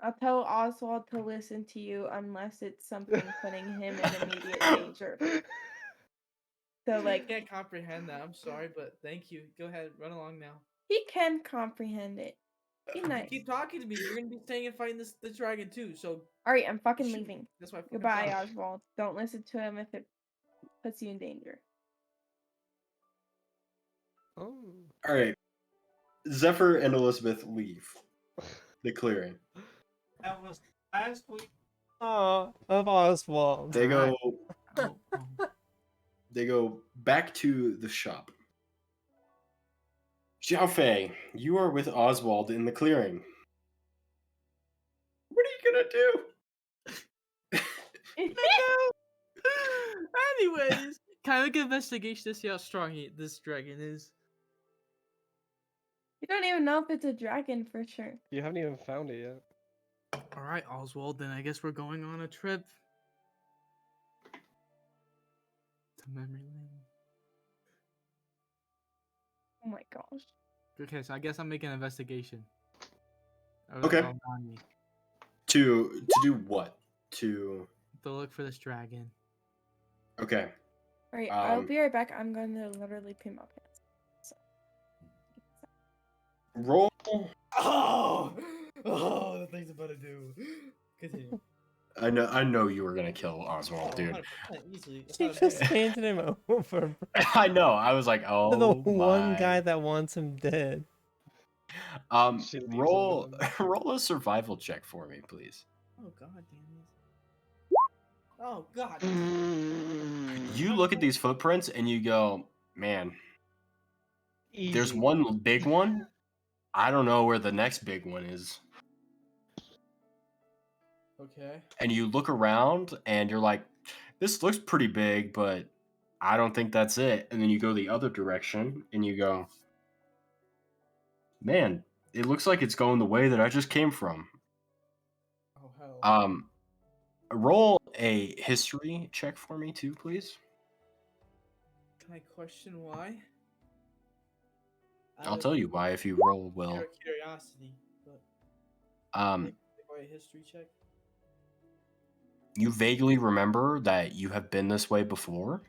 I'll tell Oswald to listen to you unless it's something putting him in immediate danger. So, I like, can't comprehend that. I'm sorry, but thank you. Go ahead, run along now. he can comprehend it. Be nice. Keep talking to me. You're gonna be staying and fighting this dragon too. So Alright, I'm fucking shoot. leaving. That's why. Goodbye, Oswald. Don't listen to him if it puts you in danger. Oh. All right. Zephyr and Elizabeth leave the clearing. That was last week. Oh, of Oswald. They go. Oh. They go back to the shop. Jowphe, you are with Oswald in the clearing. What are you gonna do? Anyways, can I make an investigation to see how strong this dragon is? You don't even know if it's a dragon for sure. You haven't even found it yet. All right, Oswald. Then I guess we're going on a trip to memory lane. Oh my gosh. Okay, so I guess I'm making an investigation. Okay. Around me To do what? To to look for this dragon. okay. Alright, I'll be right back. I'm going to literally pee my pants. So. Roll. Oh, the thing's about to do. Continue. I know you were gonna kill Oswald, Oh, dude. 100% easily. It's She not just fair. handed him over. I know. I was like, To oh the one my. guy that wants him dead. She leaves Roll over them. roll a survival check for me, please. Oh god damn it. Oh god. You look at these footprints and you go, man, there's Easy. one big one. I don't know where the next big one is. Okay. And you look around and you're like, this looks pretty big, but I don't think that's it. And then you go the other direction and you go, man, it looks like it's going the way that I just came from. Oh hell. Roll a history check for me too, please. Can I question why? I'll tell you why if you roll well. Curiosity, but Um, why a history check? you vaguely remember that you have been this way before.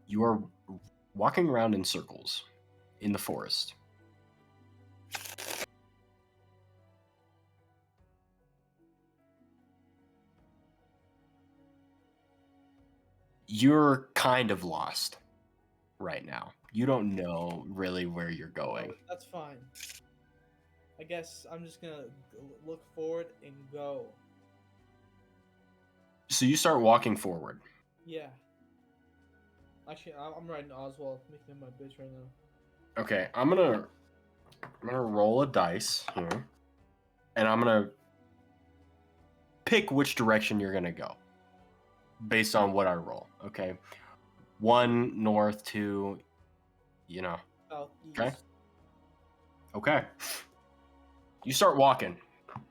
You are walking around in circles in the forest. You're kind of lost right now. You don't know really where you're going. Oh, that's fine. I guess I'm just gonna look forward and go. So you start walking forward. Yeah. Actually, I'm riding Oswald, making him my bitch right now. Okay, I'm gonna roll a dice here, and I'm gonna pick which direction you're gonna go based on what I roll. Okay, 1 north, 2, you know. Southeast. Okay. Okay. You start walking.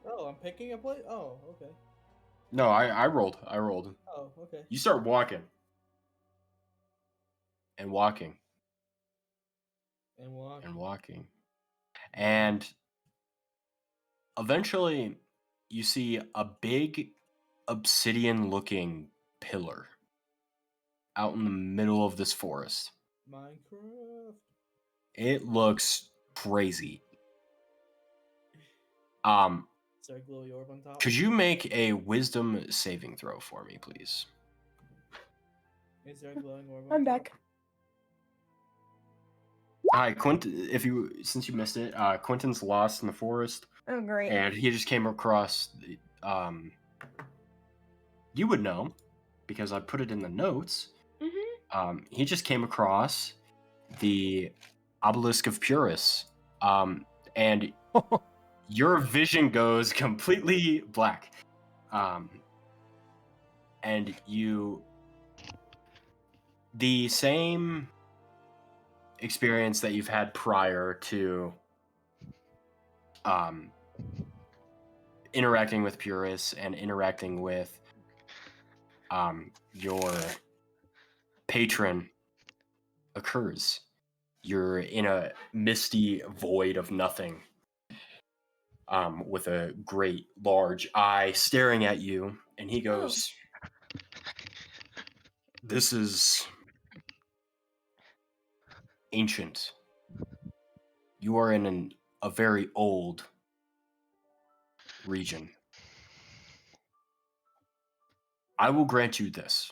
Oh, I'm picking a place. Oh, okay. No, I rolled. I rolled. Oh, okay. You start walking. And walking. And walk. And walking. And eventually you see a big obsidian looking pillar out in the middle of this forest. Minecraft. It looks crazy. Is there a glowy orb on top? Could you make a wisdom saving throw for me, please? Is there a glowing orb on I'm top? back. Hi, Quentyn. Since you missed it, Quentyn's lost in the forest, Oh, great. and he just came across. You would know because I put it in the notes. Mm-hmm. He just came across the obelisk of Purus, and your vision goes completely black, and the same experience that you've had prior to interacting with Purus and interacting with your patron occurs. You're in a misty void of nothing, with a great large eye staring at you, and he goes, "This is ancient. You are in a very old region. I will grant you this."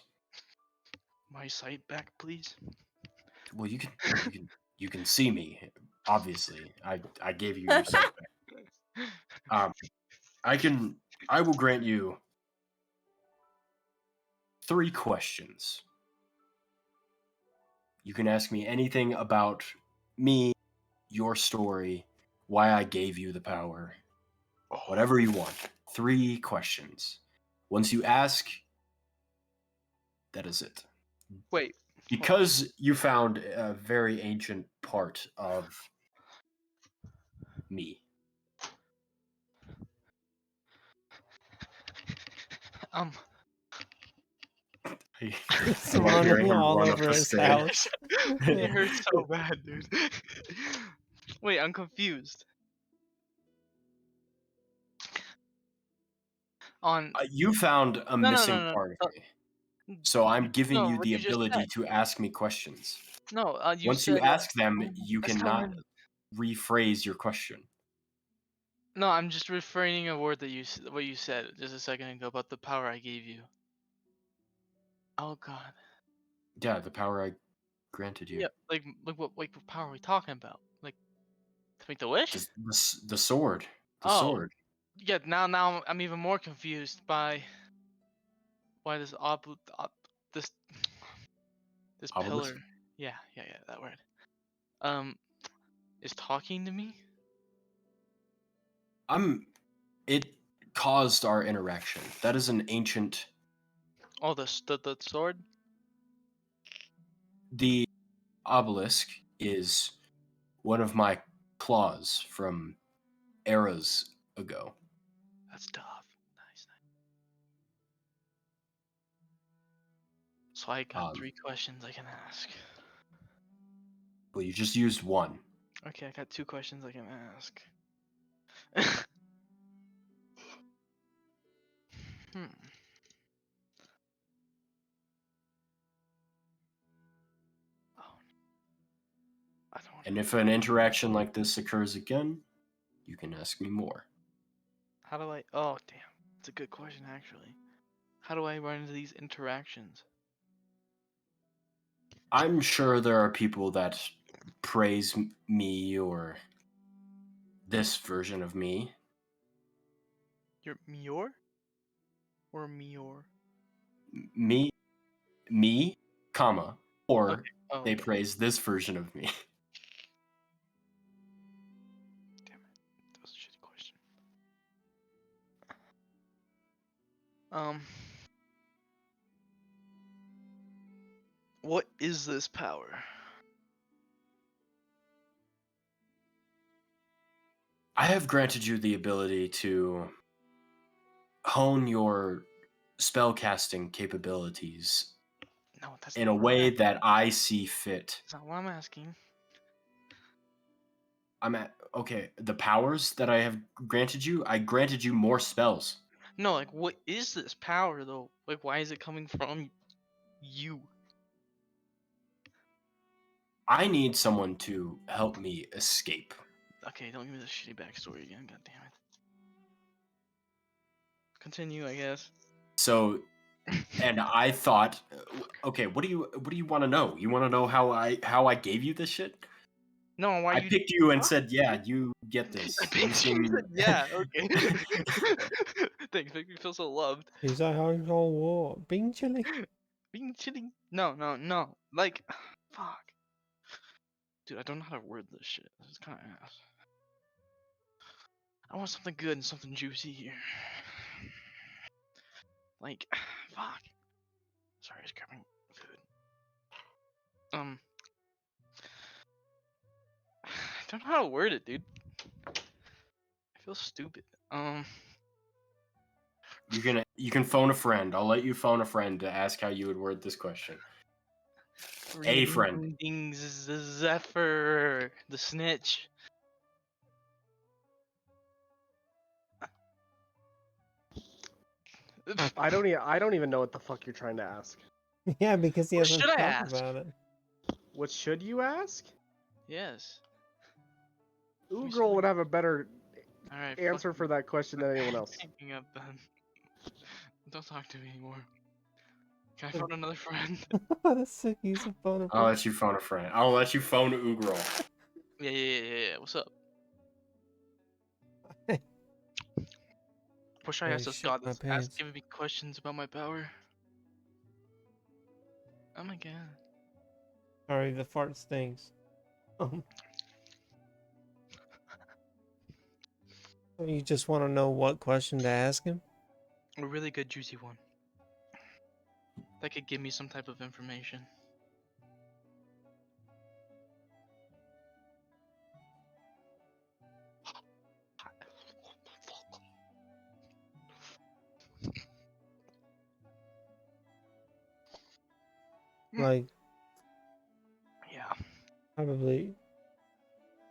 My sight back, please. Well, you can see me. Obviously, I gave you your sight back. I will grant you 3 questions. You can ask me anything about me, your story, why I gave you the power, whatever you want. 3 questions. Once you ask, that is it. Wait. Because you found a very ancient part of me. He's I'm hearing running him all run up over the his stairs. house. It hurts so bad, dude. Wait, I'm confused. On You found a missing no. part of me. So I'm giving No, you what the you just ability said. to ask me questions. No, you Once you said. ask them, you That's not cannot what- rephrase your question. No, I'm just referring a word that what you said just a second ago about the power I gave you. Oh God. Yeah, the power I granted you. Yeah, like what power are we talking about? Like to make the wish? The sword. The Oh, sword. yeah. Now I'm even more confused by why this this Obelisk? pillar. Yeah, that word. Um, is talking to me. It caused our interaction. That is an ancient. Oh, the sword. The obelisk is one of my claws from eras ago. That's tough. Nice. So I got Um, 3 questions I can ask. well, you just used one. Okay, I got 2 questions I can ask. Hmm. Oh, I don't. And if an interaction like this occurs again, you can ask me more. How do I? Oh, damn. It's a good question actually. How do I run into these interactions? I'm sure there are people that praise me or this version of me. You're Mior? Or Mior? Me, comma, Okay. or Oh, they okay. praise this version of me. Damn it. That was a shitty question. What is this power? I have granted you the ability to hone your spellcasting capabilities No, that's in not a what I'm way asking. that I see fit. That's not what I'm asking. Okay, the powers that I have granted you, I granted you more spells. No, like what is this power though? Like why is it coming from you? I need someone to help me escape. Okay, don't give me the shitty backstory again, god damn it. Continue, I guess. So, and I thought, okay, what do you want to know? You want to know how I gave you this shit? No, why I you picked you and said, "Yeah, you get I this." You picked you and seem said, yeah, okay. Thanks, make me feel so loved. He's like, "How's your war? Being chilly." Being chilling. No. Like, fuck. Dude, I don't know how to word this shit. This is kind of ass. I want something good and something juicy here. Like, fuck. Sorry, I was grabbing food. I don't know how to word it, dude. I feel stupid. you can phone a friend. I'll let you phone a friend to ask how you would word this question. A friend. Zephyr, the snitch. I don't even know what the fuck you're trying to ask. Yeah, because he What hasn't should I thought ask? about it. What should you ask? Yes. Ooh Girl would have a better Alright, answer for that question than anyone else. hanging up then. Don't talk to me anymore. Can I phone another friend? That's sick. He's a phone a I'll friend. let you phone a friend. I'll let you phone Ugrel. Yeah. What's up? What should I I ask this shit god my that's pants. giving me questions about my power? Oh my god. Sorry, the fart stings. You just want to know what question to ask him? A really good juicy one. That could give me some type of information. Like, Yeah. probably,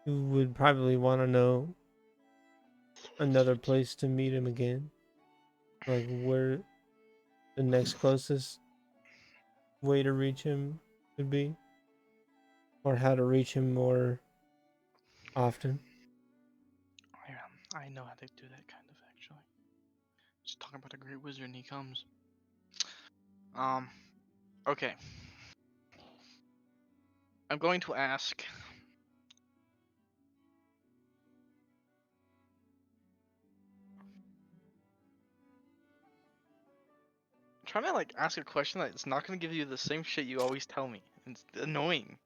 you would probably want to know another place to meet him again. Like, where the next closest way to reach him would be. Or how to reach him more often. Yeah. I know how to do that kind of actually. Just talking about a great wizard and he comes. Okay. I'm going to ask. I'm trying to like ask a question that's not gonna give you the same shit you always tell me. It's annoying.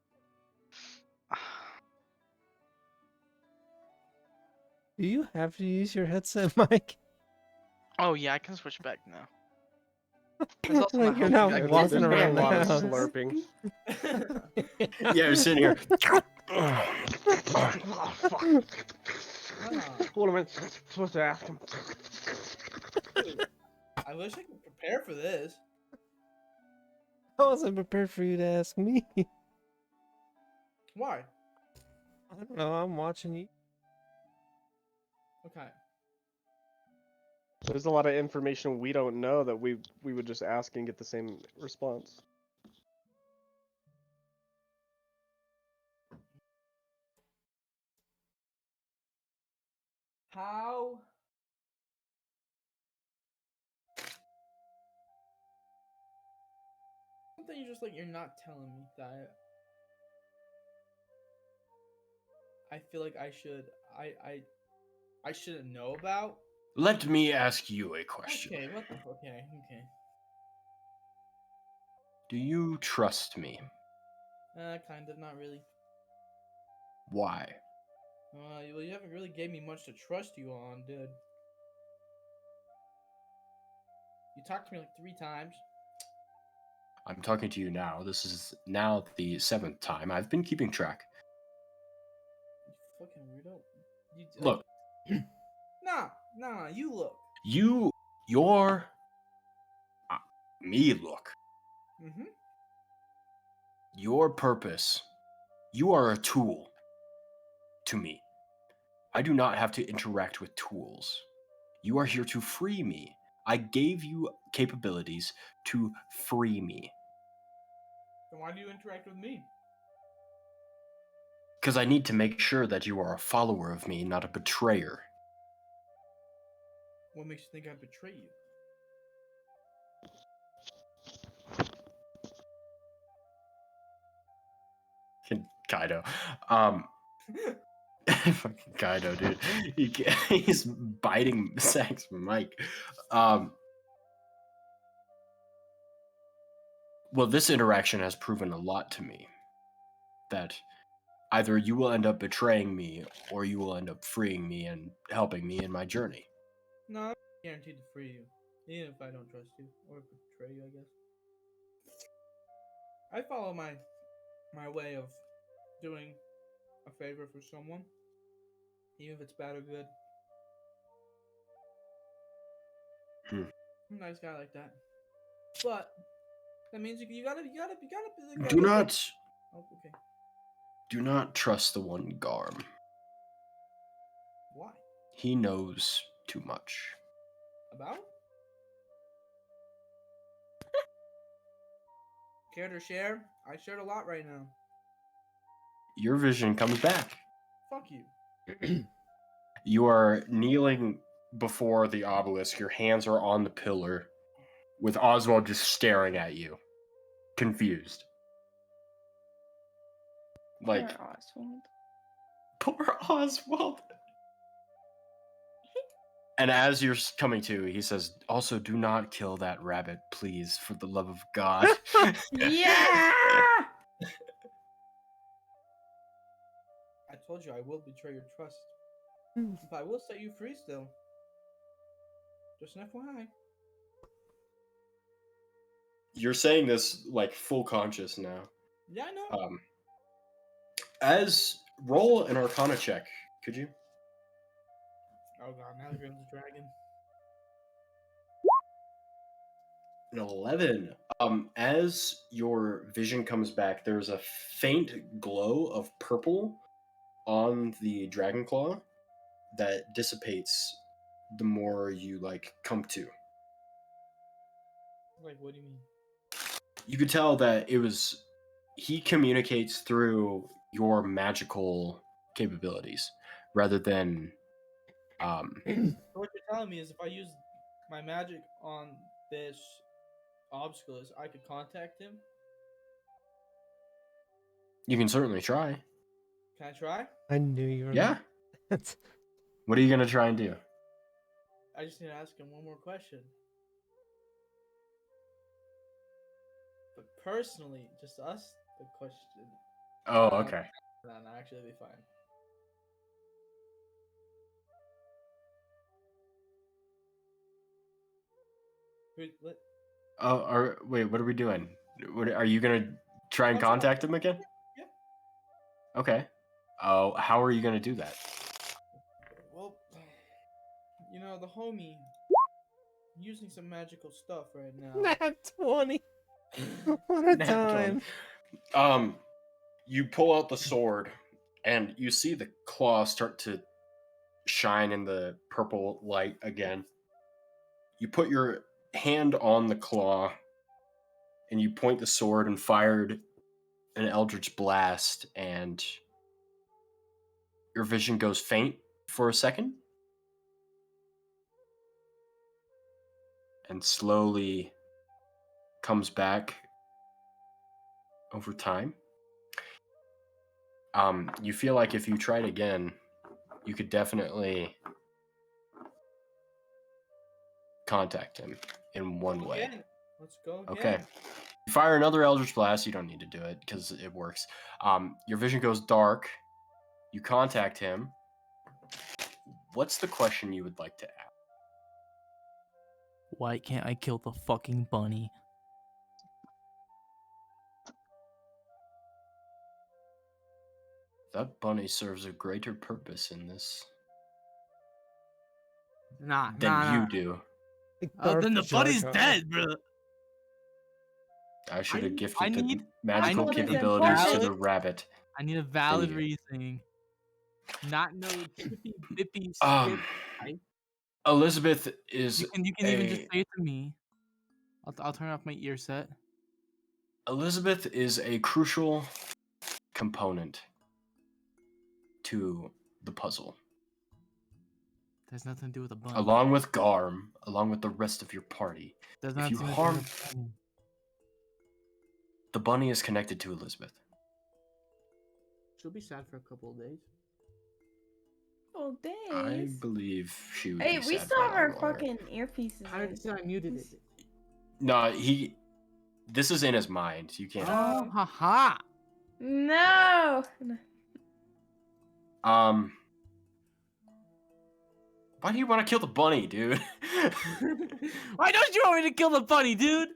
Do you have to use your headset mic? Oh yeah, I can switch back now. There's also Like not you're helping not you guys walking There's been a around the lot of house. slurping. Yeah, you're sitting here. Oh, fuck. What am I supposed to ask him? I wish I could prepare for this. I wasn't prepared for you to ask me. Why? I don't know. I'm watching you. Okay. There's a lot of information we don't know that we would just ask and get the same response. How? Something you just like you're not telling me that I feel like I should I shouldn't know about. Let me ask you a question. Okay, what the okay. Do you trust me? Kind of, not really. Why? Well, you haven't really gave me much to trust you on, dude. You talked to me like 3 times. I'm talking to you now. This is now the 7th time. I've been keeping track. You fucking weirdo. You Look, Nah, you look. me look. Mm-hmm. Your purpose. You are a tool to me. I do not have to interact with tools. You are here to free me. I gave you capabilities to free me. Then why do you interact with me? Because I need to make sure that you are a follower of me, not a betrayer. What makes you think I'd betray you? Kaido. Fucking Kaido, dude. He's biting Zach's mic. Well, this interaction has proven a lot to me. That either you will end up betraying me, or you will end up freeing me and helping me in my journey. No, I'm guaranteed to free you. Even if I don't trust you. Or betray you, I guess. I follow my way of doing a favor for someone. Even if it's bad or good. I'm a nice guy like that. But that means you gotta be like, Do not oh, okay. do not trust the one Garm. Why? He knows too much. About? Care to share? I shared a lot right now. Your vision comes back. Fuck you. You are kneeling before the obelisk. Your hands are on the pillar, with Oswald just staring at you, confused. Like, Poor Oswald. poor Oswald. And as you're coming to, he says, also, do not kill that rabbit, please, for the love of God. Yeah! I told you I will betray your trust. But I will set you free still. Just an FYI. You're saying this, like, full conscious now. Yeah, I know. As roll an Arcana check, could you? Oh god, now here comes the dragon. An 11. As your vision comes back, there's a faint glow of purple on the dragon claw that dissipates the more you come to. Like, what do you mean? You could tell that he communicates through your magical capabilities rather than So what you're telling me is if I use my magic on this obstacle, I could contact him? You can certainly try. Can I try? I knew you were. Yeah. That's What are you gonna try and do? I just need to ask him one more question. But personally, just us, the question. Oh, Um, okay. No, actually, it'll be fine. What? Oh, wait, what are we doing? What are you gonna try and I'll try. contact him again? Yeah. Okay. Oh, how are you gonna do that? Well, you know, the homie using some magical stuff right now. Nat 20. What a Nat 20. time. You pull out the sword, and you see the claw start to shine in the purple light again. You put your hand on the claw, and you point the sword and fired an eldritch blast, and your vision goes faint for a second, and slowly comes back over time. You feel like if you tried again, you could definitely contact him in one way. Again. Let's go again. Okay. You fire another Eldritch Blast. You don't need to do it because it works. Your vision goes dark. You contact him. What's the question you would like to ask? Why can't I kill the fucking bunny? That bunny serves a greater purpose in this Nah, than you do. then the Darth bunny's Jar Jar. dead, bro. I should have I gifted the need- magical That's what is capabilities to the important. rabbit. I need a valid you. reasoning. Not no chippy bippy Um, skip. Elizabeth is You can even just say it to me. I'll turn off my ear set. Elizabeth is a crucial component to the puzzle. There's nothing to do with the bunny. Along with Garm, along with the rest of your party. There's If nothing you to do harm with the bunny. the bunny is connected to Elizabeth. She'll be sad for a couple of days. Oh, I days. believe she would Hey, be we sad still for have a our lot longer. fucking earpieces. How did in. it say I muted it? No, this is in his mind. You can't. Oh, haha. No. Why do you want to kill the bunny, dude? Why don't you want me to kill the bunny, dude?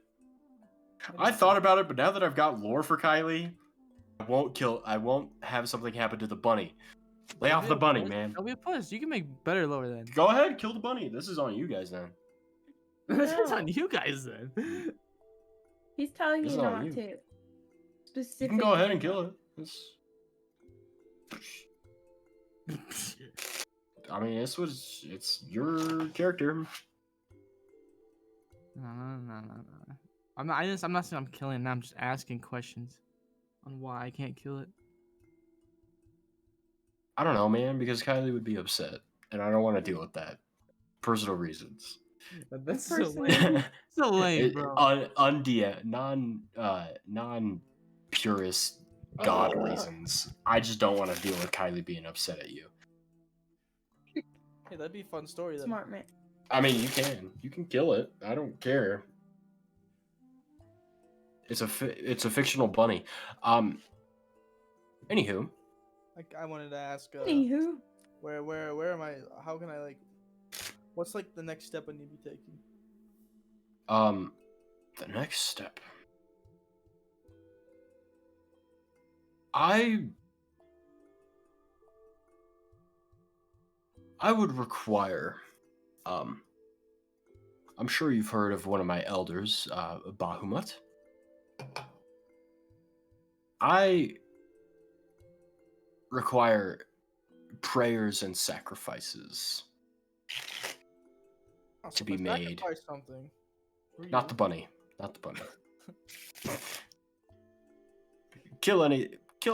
I thought about it, but now that I've got lore for Kylie, I won't have something happen to the bunny. Lay off the bunny, man. Don't be a puss. You can make better lore then. Go ahead, kill the bunny. This is on you guys then. This is No. on you guys then. He's telling This you is on not you. to. You Specifically. can go ahead and kill it. I mean, it's your character. No. I'm not saying I'm killing it. I'm just asking questions on why I can't kill it. I don't know, man, because Kylie would be upset, and I don't want to deal with that. Personal reasons. That's so Personally. lame. So lame, bro. Non purist God reasons. I just don't want to deal with Kylie being upset at you. Hey, that'd be a fun story then. Smart man. I mean, you can kill it. I don't care. It's a fictional bunny. Anywho, I wanted to ask. Anywho. Where am I? How can I What's the next step I need to be taking? the next step. I would require, I'm sure you've heard of one of my elders, Bahamut. I require prayers and sacrifices to be made. Sacrifice something. Not the bunny. Not the bunny. Kill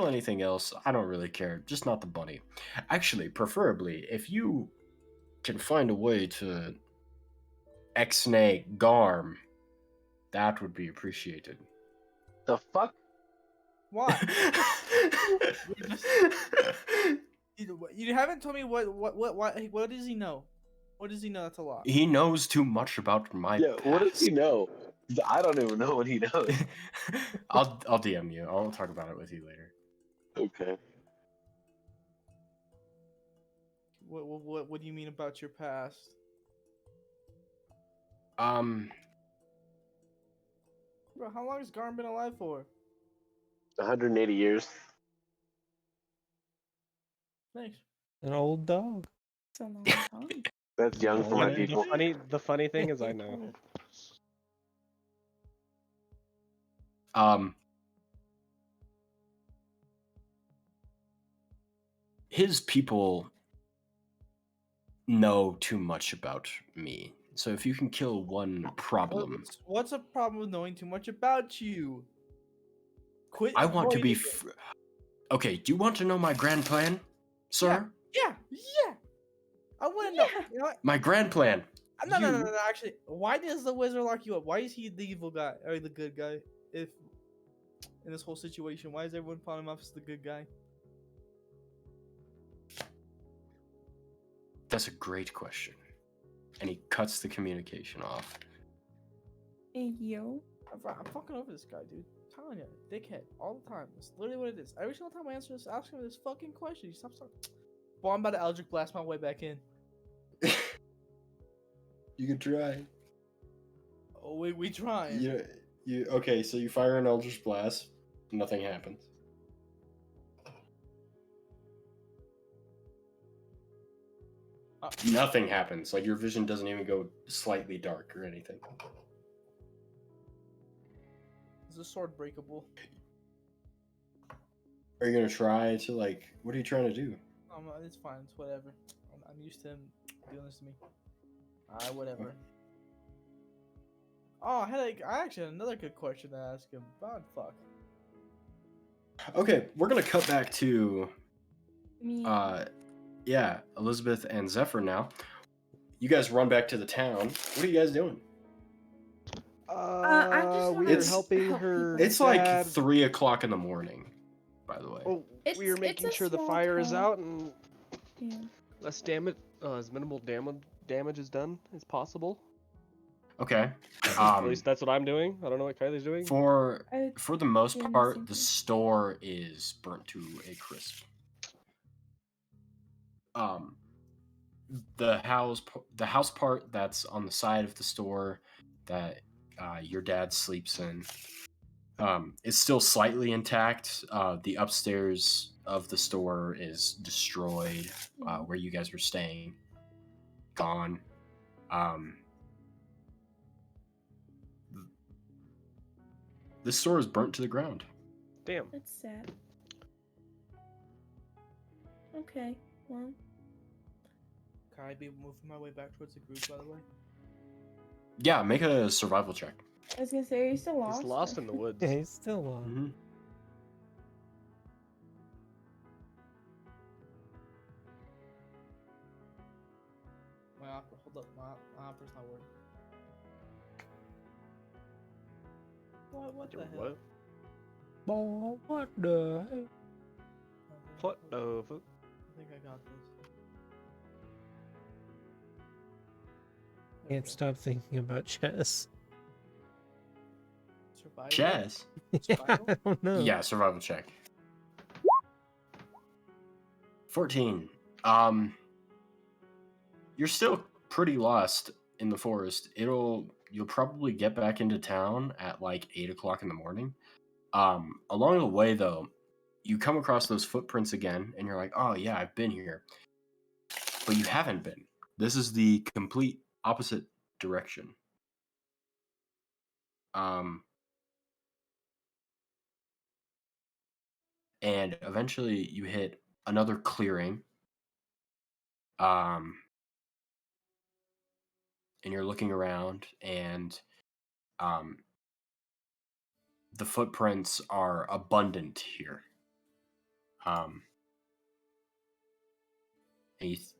anything else. I don't really care. Just not the bunny. Actually, preferably, if you can find a way to ex-nay Garm, that would be appreciated. The fuck? Why? You haven't told me what does he know? What does he know? That's a lot. He knows too much about my Yeah, what does past. he know? I don't even know what he knows. I'll DM you. I'll talk about it with you later. Okay. What do you mean about your past? Bro, how long has Garm been alive for? 180 years. Thanks. An old dog. It's a long time. That's young for my The people. funny thing is, I know. His people know too much about me. So if you can kill one problem, What's a problem with knowing too much about you? Quit. I want to be. avoiding it. Okay, do you want to know my grand plan, sir? Yeah. I want to know. You know what? My grand plan. No. Actually, why does the wizard lock you up? Why is he the evil guy or the good guy? If in this whole situation, why is everyone calling him up as the good guy? That's a great question. And he cuts the communication off. Hey, yo. I'm fucking over this guy, dude. I'm telling you, dickhead, all the time. That's literally what it is. Every single time I answer this, ask him this fucking question. He stops talking. Well, I'm about to Eldritch Blast my way back in. You can try. Oh, we trying. You okay? So you fire an Eldritch Blast, nothing happens. Nothing happens. Like your vision doesn't even go slightly dark or anything. Is the sword breakable? Are you gonna try to like? What are you trying to do? It's fine. It's whatever. I'm used to him doing this to me. Whatever. Oh, I actually had another good question to ask him. God, fuck. Okay, we're gonna cut back to Me. yeah, Elizabeth and Zephyr now. You guys run back to the town. What are you guys doing? I just wanna We're It's- helping help her. It's dad. like 3:00 in the morning, by the way. Oh, we are It's making a sure the small fire is town. out and Yeah. less damage, as minimal damage is done as possible. Okay. At least that's what I'm doing. I don't know what Kylie's doing. For I the most doing the part, same the thing. store is burnt to a crisp. The house part that's on the side of the store that your dad sleeps in is still slightly intact. The upstairs of the store is destroyed, where you guys were staying, gone. The store is burnt to the ground. Damn. That's sad. Okay, well. Can I be moving my way back towards the group, by the way? Yeah, make a survival check. I was gonna say, are you still lost? He's lost in the woods. Yeah, he's still on. Mm-hmm. My opera, hold up, my opera's not working. What the hell? What? Oh, what the heck? What the fuck? I think I got this. There we Can't go. stop thinking about chess. Survival? Chess. Yeah, I Survival? don't know. Yeah, survival check. 14. You're still pretty lost in the forest. You'll probably get back into town at like 8:00 in the morning. Along the way though, you come across those footprints again, and you're like, oh yeah, I've been here. But you haven't been. This is the complete opposite direction. And eventually you hit another clearing. And you're looking around, and the footprints are abundant here. And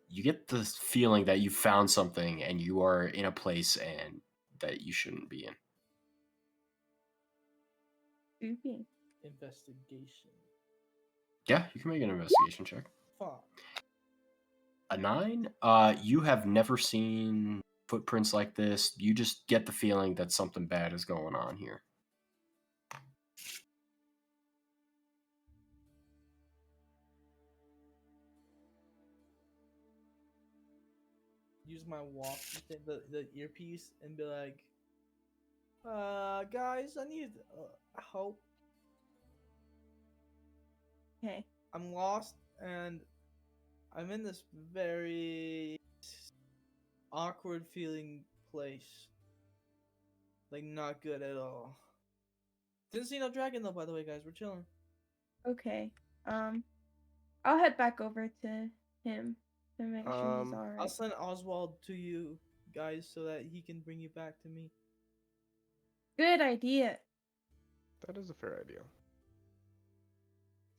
you get the feeling that you found something and you are in a place and that you shouldn't be in. Spooky. Investigation. Yeah, you can make an investigation check. Fuck. A 9? You have never seen footprints like this. You just get the feeling that something bad is going on here. Use my walkie, the earpiece, and be like, guys, I need help. Okay. I'm lost, and I'm in this very awkward feeling place. Like, not good at all. Didn't see no dragon, though, by the way, guys. We're chilling. Okay. I'll head back over to him to make sure he's Um, alright. I'll send Oswald to you guys so that he can bring you back to me. Good idea. That is a fair idea.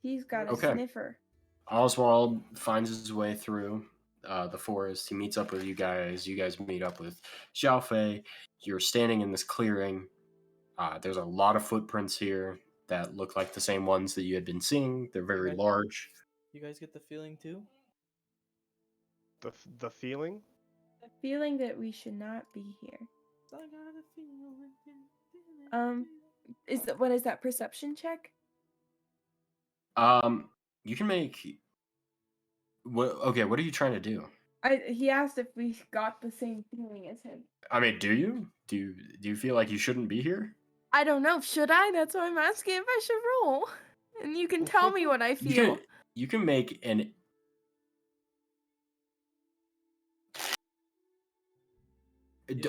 He's got a Okay. sniffer. Oswald finds his way through the forest. He meets up with you guys. You guys meet up with Jowphe. You're standing in this clearing. There's a lot of footprints here that look like the same ones that you had been seeing. They're very Okay. large. You guys get the feeling, too? The feeling? The feeling that we should not be here. I got a feeling. What is that perception check? You can make. Okay, what are you trying to do? He asked if we got the same feeling as him. I mean, do you? Do you feel like you shouldn't be here? I don't know. Should I? That's why I'm asking if I should roll. And you can tell me what I feel. You can make an.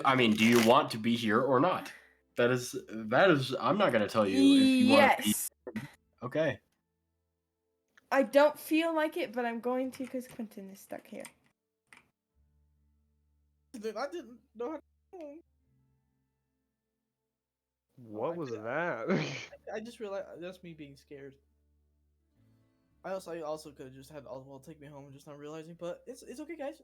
I mean, do you want to be here or not? That is. I'm not going to tell you if you want to be. Yes. Okay. I don't feel like it, but I'm going to because Quentyn is stuck here. I didn't know how to. What was that? I just realized that's me being scared. I also could have just had Oswald take me home and just not realizing, but it's okay, guys.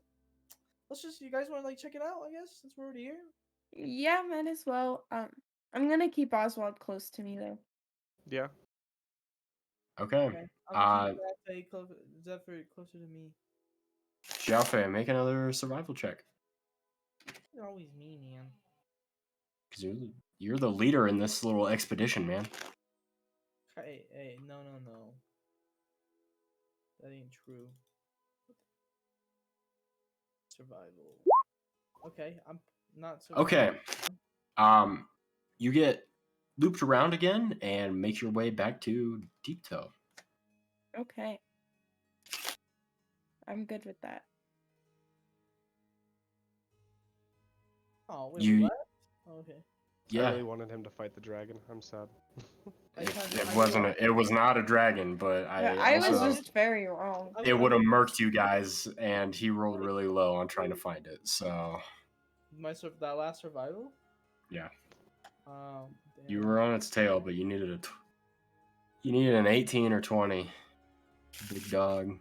You guys want to like check it out? I guess since we're already here. Yeah, might as well. I'm gonna keep Oswald close to me though. Yeah. Okay. I'm gonna keep Zephyr closer to me. Jowphe, make another survival check. You're always me, man. Because you're the leader in this little expedition, man. Hey, no. That ain't true. Survival. Okay, I'm not surviving. Okay. You get looped around again and make your way back to Deep Toe. Okay. I'm good with that. Oh, wait, what? Oh, okay. Yeah. I really wanted him to fight the dragon. I'm sad. It was not a dragon, but I was just very wrong. It would have murked you guys, and he rolled really low on trying to find it. So That last survival? yeah. Damn. You were on its tail, but you needed an 18 or 20. Big dog.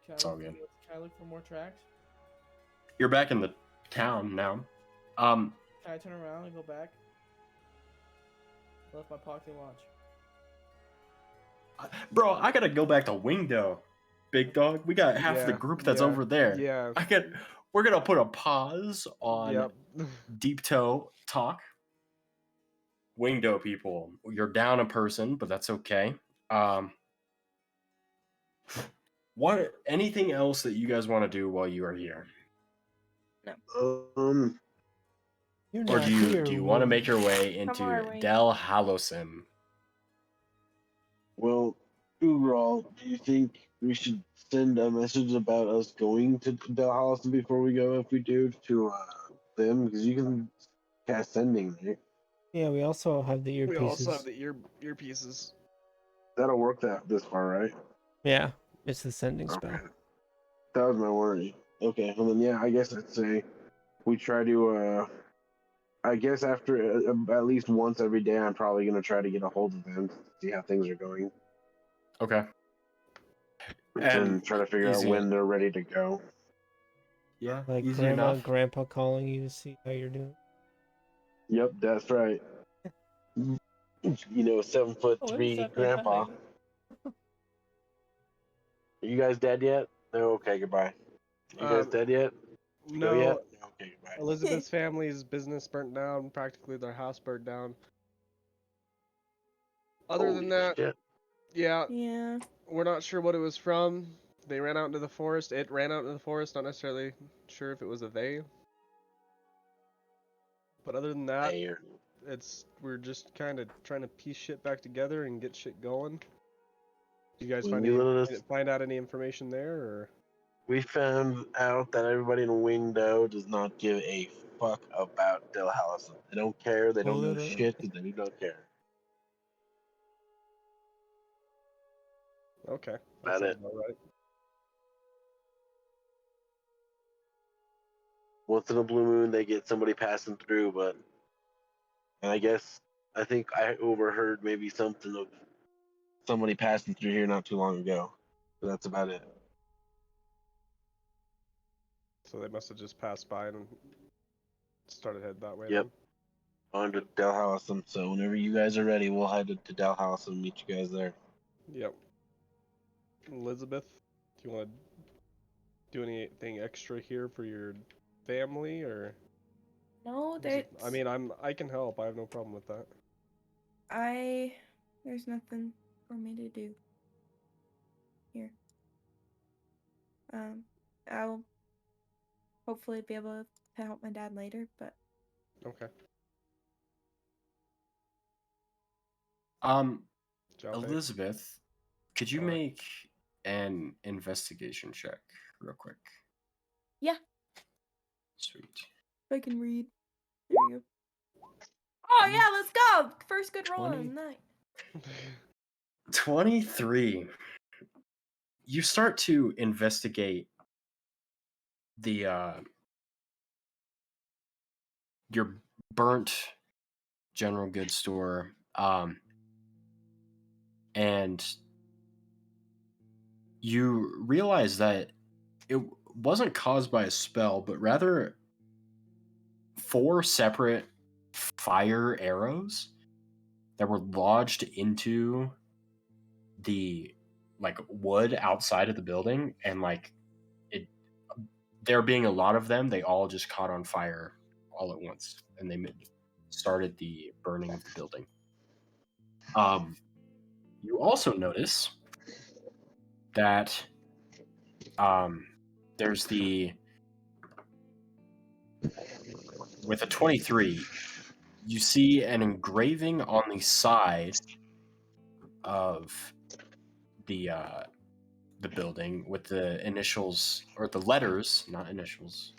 It's all good. Can I look for more tracks? You're back in the town now. Can I turn around and go back? Left my pocket watch. Bro, I gotta go back to Wingdo. Big dog. We got half the group that's over there. Yeah. We're gonna put a pause on Deep Toe talk. Wingdo people, you're down a person, but that's okay. What? Anything else that you guys want to do while you are here? No. Or do you want to make your way into Del Halosim? Well, overall, do you think we should send a message about us going to Del Halosim before we go? If we do, to them, because you can cast sending, right? Yeah, we also have the earpieces. We also have the earpieces. That'll work this far, right? Yeah, it's the sending spell. Okay. That was my worry. Okay, well then, yeah, I guess I'd say we try to, I guess after at least once every day, I'm probably going to try to get a hold of them to see how things are going. Okay. and try to figure out easy when they're ready to go. Yeah, Like easy grandma, enough. grandpa calling you to see how you're doing. Yep, that's right. 7'3" grandpa. Are you guys dead yet? No. Okay, goodbye. You guys dead yet? You go yet? No, Okay, goodbye. Elizabeth's family's business burnt down. Practically their house burned down. Other than Holy that, shit. yeah, Yeah. we're not sure what it was from. They ran out into the forest. It ran out into the forest. Not necessarily sure if it was a they. But other than that, Mayor. we're just kind of trying to piece shit back together and get shit going. Did you guys When you let us- find out any information there, or? We found out that everybody in Window does not give a fuck about Dalhousie. They don't care. They don't know Literally. shit because they do not care. Okay, that About sounds it. about right. Once in a blue moon, they get somebody passing through, but and I think I overheard maybe something of somebody passing through here not too long ago. But that's about it. So they must have just passed by and started heading that way Yep. On to Dalhousie. So whenever you guys are ready, we'll head to Dalhousie and meet you guys there. then. Yep. Elizabeth, do you want to do anything extra here for your family, or? No, 'Cause there's. I mean, I can help. I have no problem with that. There's nothing for me to do here. I'll hopefully be able to help my dad later, but Okay. Jowphe? Elizabeth, could you Alright. make an investigation check real quick? yeah, Sweet. I can read. There we go. Oh yeah, let's go! First good roll 20. of the night. 23. You start to investigate the your burnt general goods store, and you realize that it wasn't caused by a spell, but rather 4 separate fire arrows that were lodged into the wood outside of the building, and there being a lot of them, they all just caught on fire all at once, and they started the burning of the building. You also notice that there's with a 23, you see an engraving on the side of the building with the initials, or the letters, not initials,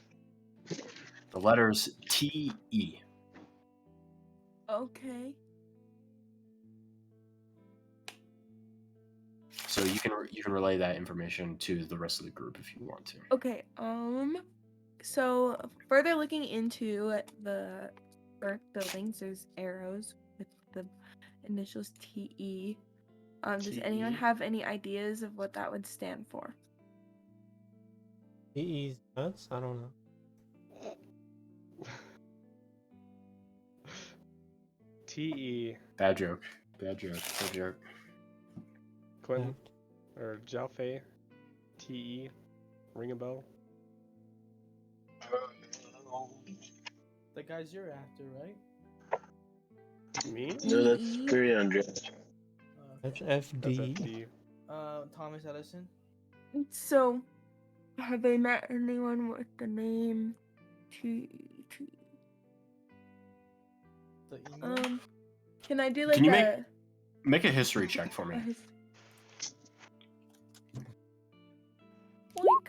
the letters T.E. Okay. So you can relay that information to the rest of the group if you want to. Okay. So further looking into the burnt buildings, there's arrows with the initials TE. Does anyone TE? have any ideas of what that would stand for? He's nuts? I don't know. T.E. Bad joke. Bad joke. Bad joke. Quentyn? Or Jowphe? T.E. Ring a bell? The guys you're after, right? Me? No, that's TE? 300. That's That's FD. FD. Thomas Edison. So, have they met anyone with the name T? The email. Can I do like Can you a? make a history check for me? Boink.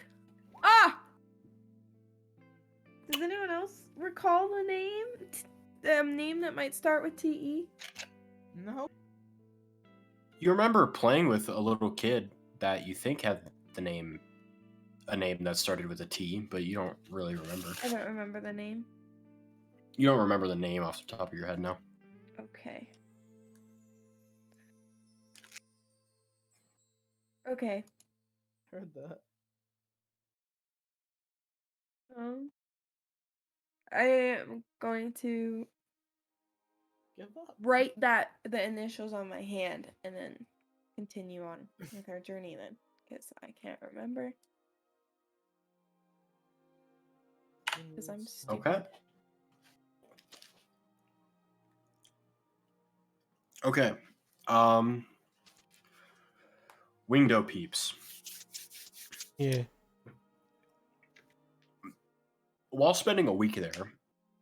Ah! Does anyone else recall the name? Name that might start with TE? No. You remember playing with a little kid that you think had a name that started with a T, but you don't really remember. I don't remember the name. You don't remember the name off the top of your head, no? Okay. Okay. Heard that. I am going to Give up. write the initials on my hand and then continue on with our journey then, because I can't remember. Because I'm stupid. Okay. Okay. Window peeps. Yeah. While spending a week there,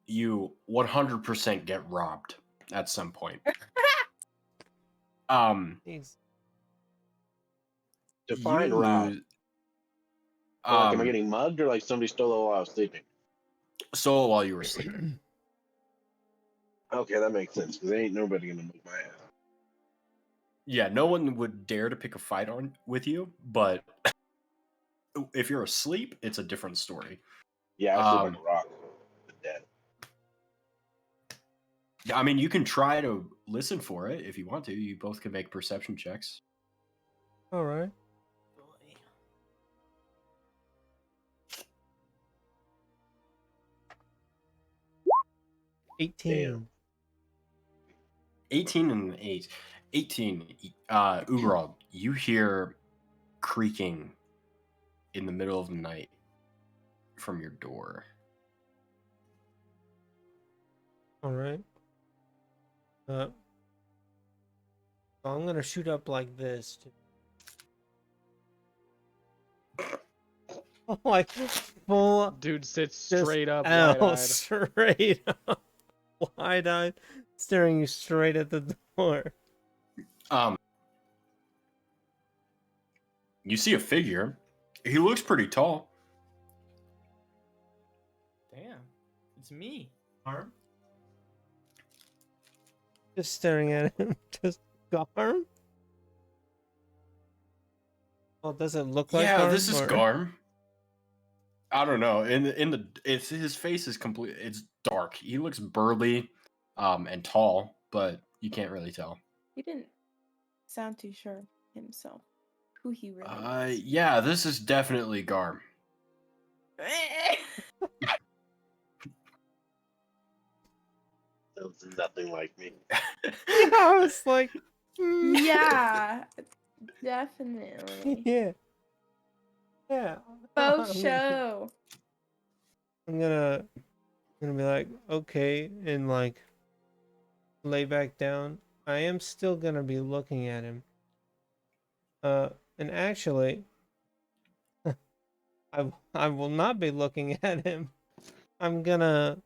you 100% get robbed at some point. Jeez. Define you rob. lose. So, like, am I getting mugged or like somebody stole it while I was sleeping? Stole while you were sleeping. Okay, that makes sense because ain't nobody gonna mug my ass. Yeah, no one would dare to pick a fight on with you, but if you're asleep, it's a different story. Yeah, I sleep like a rock. Dead. I mean, you can try to listen for it if you want to. You both can make perception checks. All right. Boy. 18. 18 and 8. 18, Uberall, you hear creaking in the middle of the night from your door. All right. So I'm gonna shoot up like this. Like full Dude sits just straight up, L, wide-eyed. straight up, wide-eyed, staring you straight at the door. You see a figure. He looks pretty tall. Damn. It's me. Garm? Just staring at him. Just Garm. Oh, does it look like Yeah, Garm? this is or- Garm. I don't know. It's his face is complete. It's dark. He looks burly, and tall, but you can't really tell. He didn't sound too sure himself who he really was. Yeah, this is definitely Garm. Sounds nothing like me. Yeah, I was like, Yeah, definitely. yeah, yeah. Faux show. I'm gonna be like, okay, and like lay back down. I am still gonna be looking at him. And actually, I will not be looking at him. I'm gonna.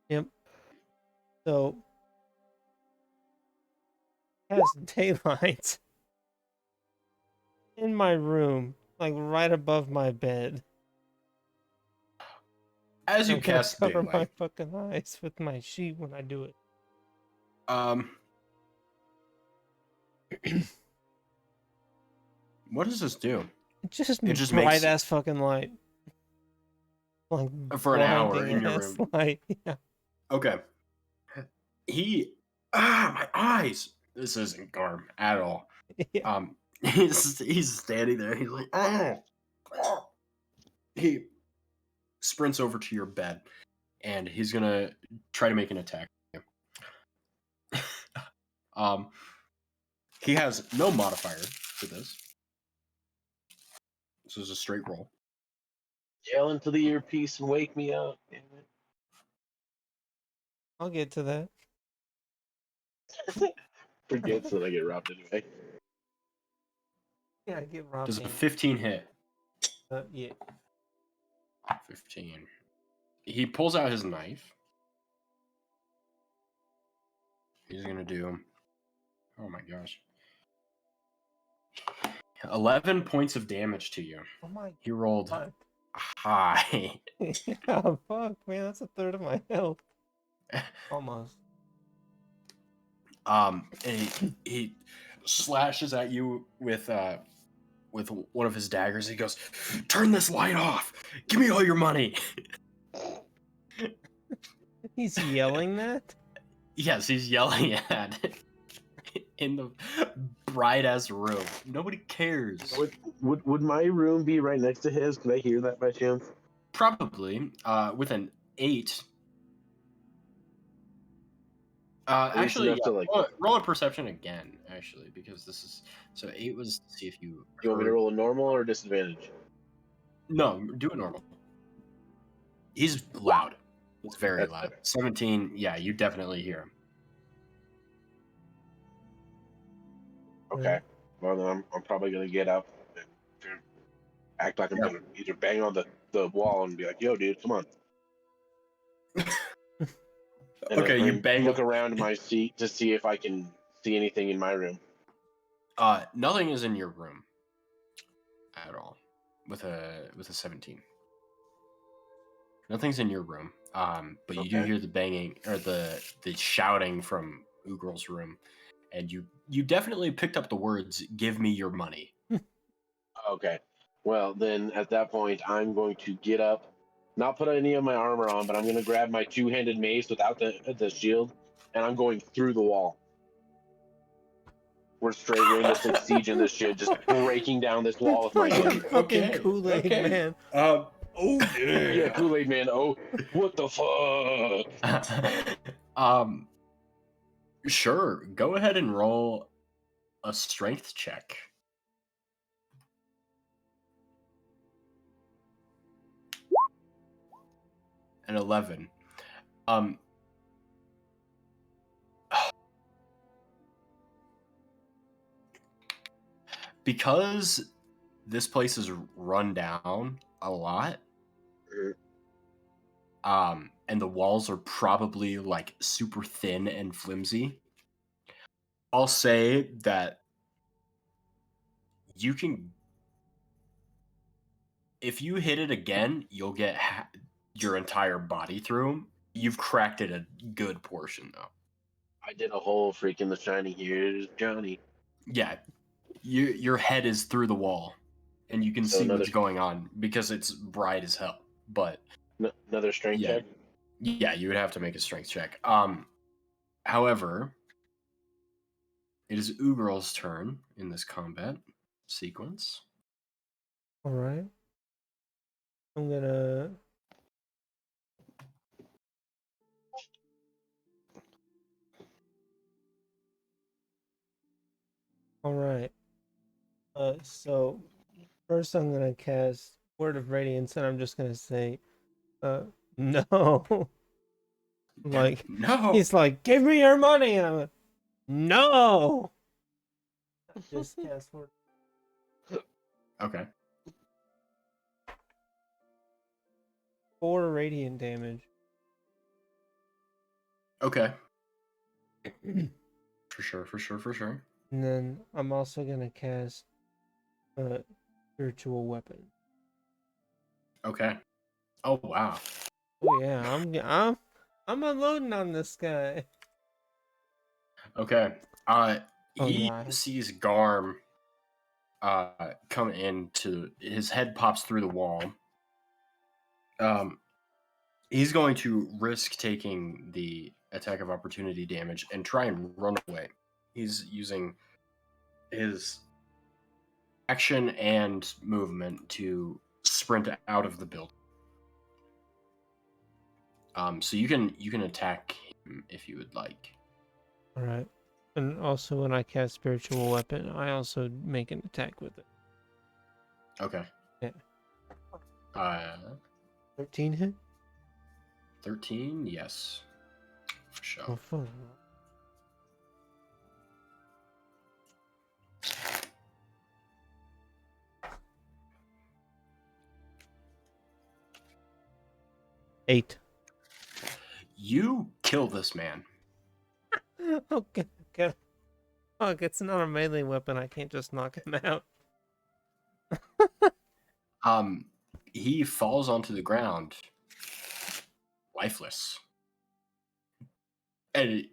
Yep. So has daylight in my room, like right above my bed. As you I'm gonna cast cover daylight, my fucking eyes with my sheet when I do it. what does this do? It just makes- bright ass fucking light. Like For an hour blinding in your ass room. light. Yeah. Okay. My eyes. This isn't Garm at all. Yeah. He's standing there. He's like, oh. He sprints over to your bed, and he's gonna try to make an attack. He has no modifier for this. This is a straight roll. Yell into the earpiece and wake me up. Damn it. I'll get to that. Forgets that I get robbed anyway. Yeah, I get robbed. Does a 15 hit? Yeah. 15. He pulls out his knife. He's gonna do. Oh my gosh. 11 points of damage to you. Oh my He rolled God. high. Yeah, fuck, man, that's a third of my health. Almost. And he slashes at you with one of his daggers. He goes, "Turn this light off! Give me all your money!" He's yelling that? Yes, he's yelling at in the bright ass room. Nobody cares. Would my room be right next to his? Could I hear that by chance? Probably. With an 8. At least Actually, enough yeah. to, like- Roll a perception again. Actually, because this is so 8 was to see if you. You want me to heard- roll a normal or disadvantage? No, do it normal. He's loud. He's very That's loud. better. 17. Yeah, you definitely hear him. Okay. Well, then I'm probably gonna get up and act like I'm gonna either bang on the wall and be like, "Yo, dude, come on." And Okay, you bang look up- around my seat to see if I can see anything in my room. Nothing is in your room at all. With a 17. Nothing's in your room. But you do Okay. hear the banging or the shouting from Ugrel's room, and you definitely picked up the words "Give me your money." Okay. Well, then at that point, I'm going to get up, not put any of my armor on, but I'm gonna grab my two-handed mace without the shield, and I'm going through the wall. We're straight Rainbow Six Siege in this shit, just breaking down this wall with my Fucking hand. fucking Okay, Kool-Aid okay. man. Oh Yeah, Kool-Aid man. Oh, what the fuck? Sure. Go ahead and roll a strength check. An 11. Because this place is run down a lot, and the walls are probably like super thin and flimsy, I'll say that you can, if you hit it again, you'll get your entire body through. You've cracked it a good portion though. I did a whole freaking The Shining. Here's Johnny. Yeah, your head is through the wall, and you can So see another- what's going on because it's bright as hell. But Another strength yeah, check. yeah, you would have to make a strength check. However, it is Ugrel's turn in this combat sequence. All right. I'm gonna. All right. So first I'm gonna cast Word of Radiance, and I'm just gonna say, no. Like No. he's like, give me your money, and I'm like, no. Just cast Word. Okay. 4 radiant damage. Okay. For sure. And then I'm also gonna cast spiritual weapon. Okay. Oh wow. Oh yeah, I'm unloading on this guy. Okay. Oh, He yeah. sees Garm come into his head pops through the wall. He's going to risk taking the attack of opportunity damage and try and run away. He's using his action and movement to sprint out of the building. So you can attack him if you would like. All right. And also, when I cast spiritual weapon, I also make an attack with it. Okay. Yeah. 13 hit. 13, yes, for sure. Oh fuck. Eight. You kill this man. Okay. Okay. Fuck, it's not a melee weapon. I can't just knock him out. He falls onto the ground, lifeless, and it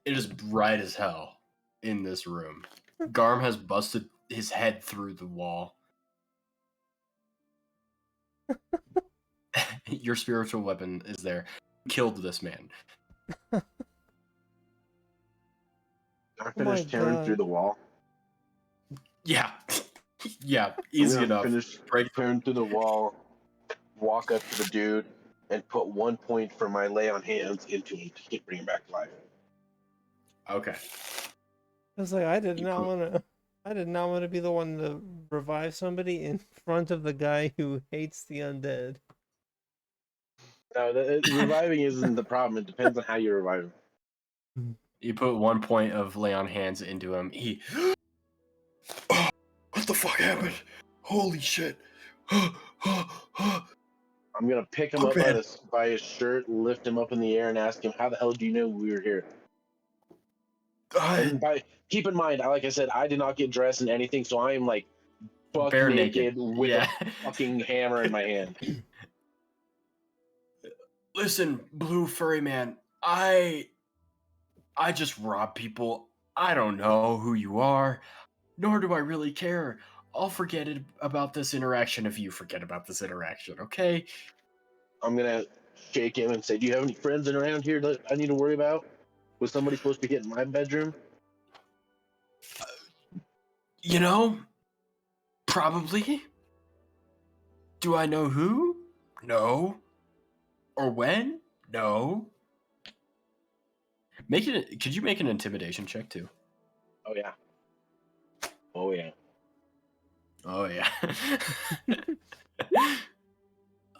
is bright as hell in this room. Garm has busted his head through the wall. Your spiritual weapon is there. You killed this man. I Oh my finish tearing through god. the wall? Yeah. Yeah, I'm easy gonna enough. finish Break. tearing through the wall, walk up to the dude, and put 1 point for my lay on hands into him to bring him back to life. Okay. I was like, I did not want to be the one to revive somebody in front of the guy who hates the undead. No, reviving isn't the problem. It depends on how you revive him. You put 1 point of lay on hands into him. He. Oh, what the fuck happened? Holy shit. I'm gonna pick him Oh, up man. by his shirt, lift him up in the air, and ask him, "How the hell do you know we were here?" And keep in mind, like I said, I did not get dressed in anything, so I am like buck Bare naked naked. with Yeah. a fucking hammer in my hand. Listen, Blue Furry Man, I just rob people. I don't know who you are, nor do I really care. I'll forget about this interaction if you forget about this interaction, okay? I'm gonna shake him and say, "Do you have any friends around here that I need to worry about? Was somebody supposed to get in my bedroom?" You know, probably. Do I know who? No. Or when? No. Could you make an intimidation check too? Oh yeah. Oh yeah. Oh yeah.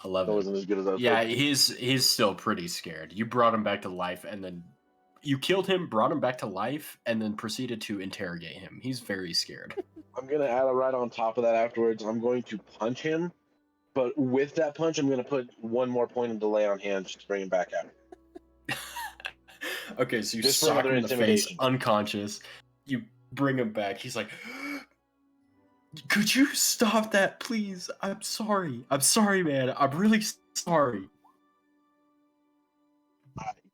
11. That wasn't as good as I was Yeah, hoping. he's still pretty scared. You brought him back to life, and then you killed him, brought him back to life, and then proceeded to interrogate him. He's very scared. I'm gonna add right on top of that afterwards. I'm going to punch him, but with that punch, I'm gonna put 1 more point of delay on hands just to bring him back out. Okay, so you Just for sock another him in the face, intimidation. unconscious. You bring him back. He's like, "Could you stop that, please? I'm sorry. I'm sorry, man. I'm really sorry."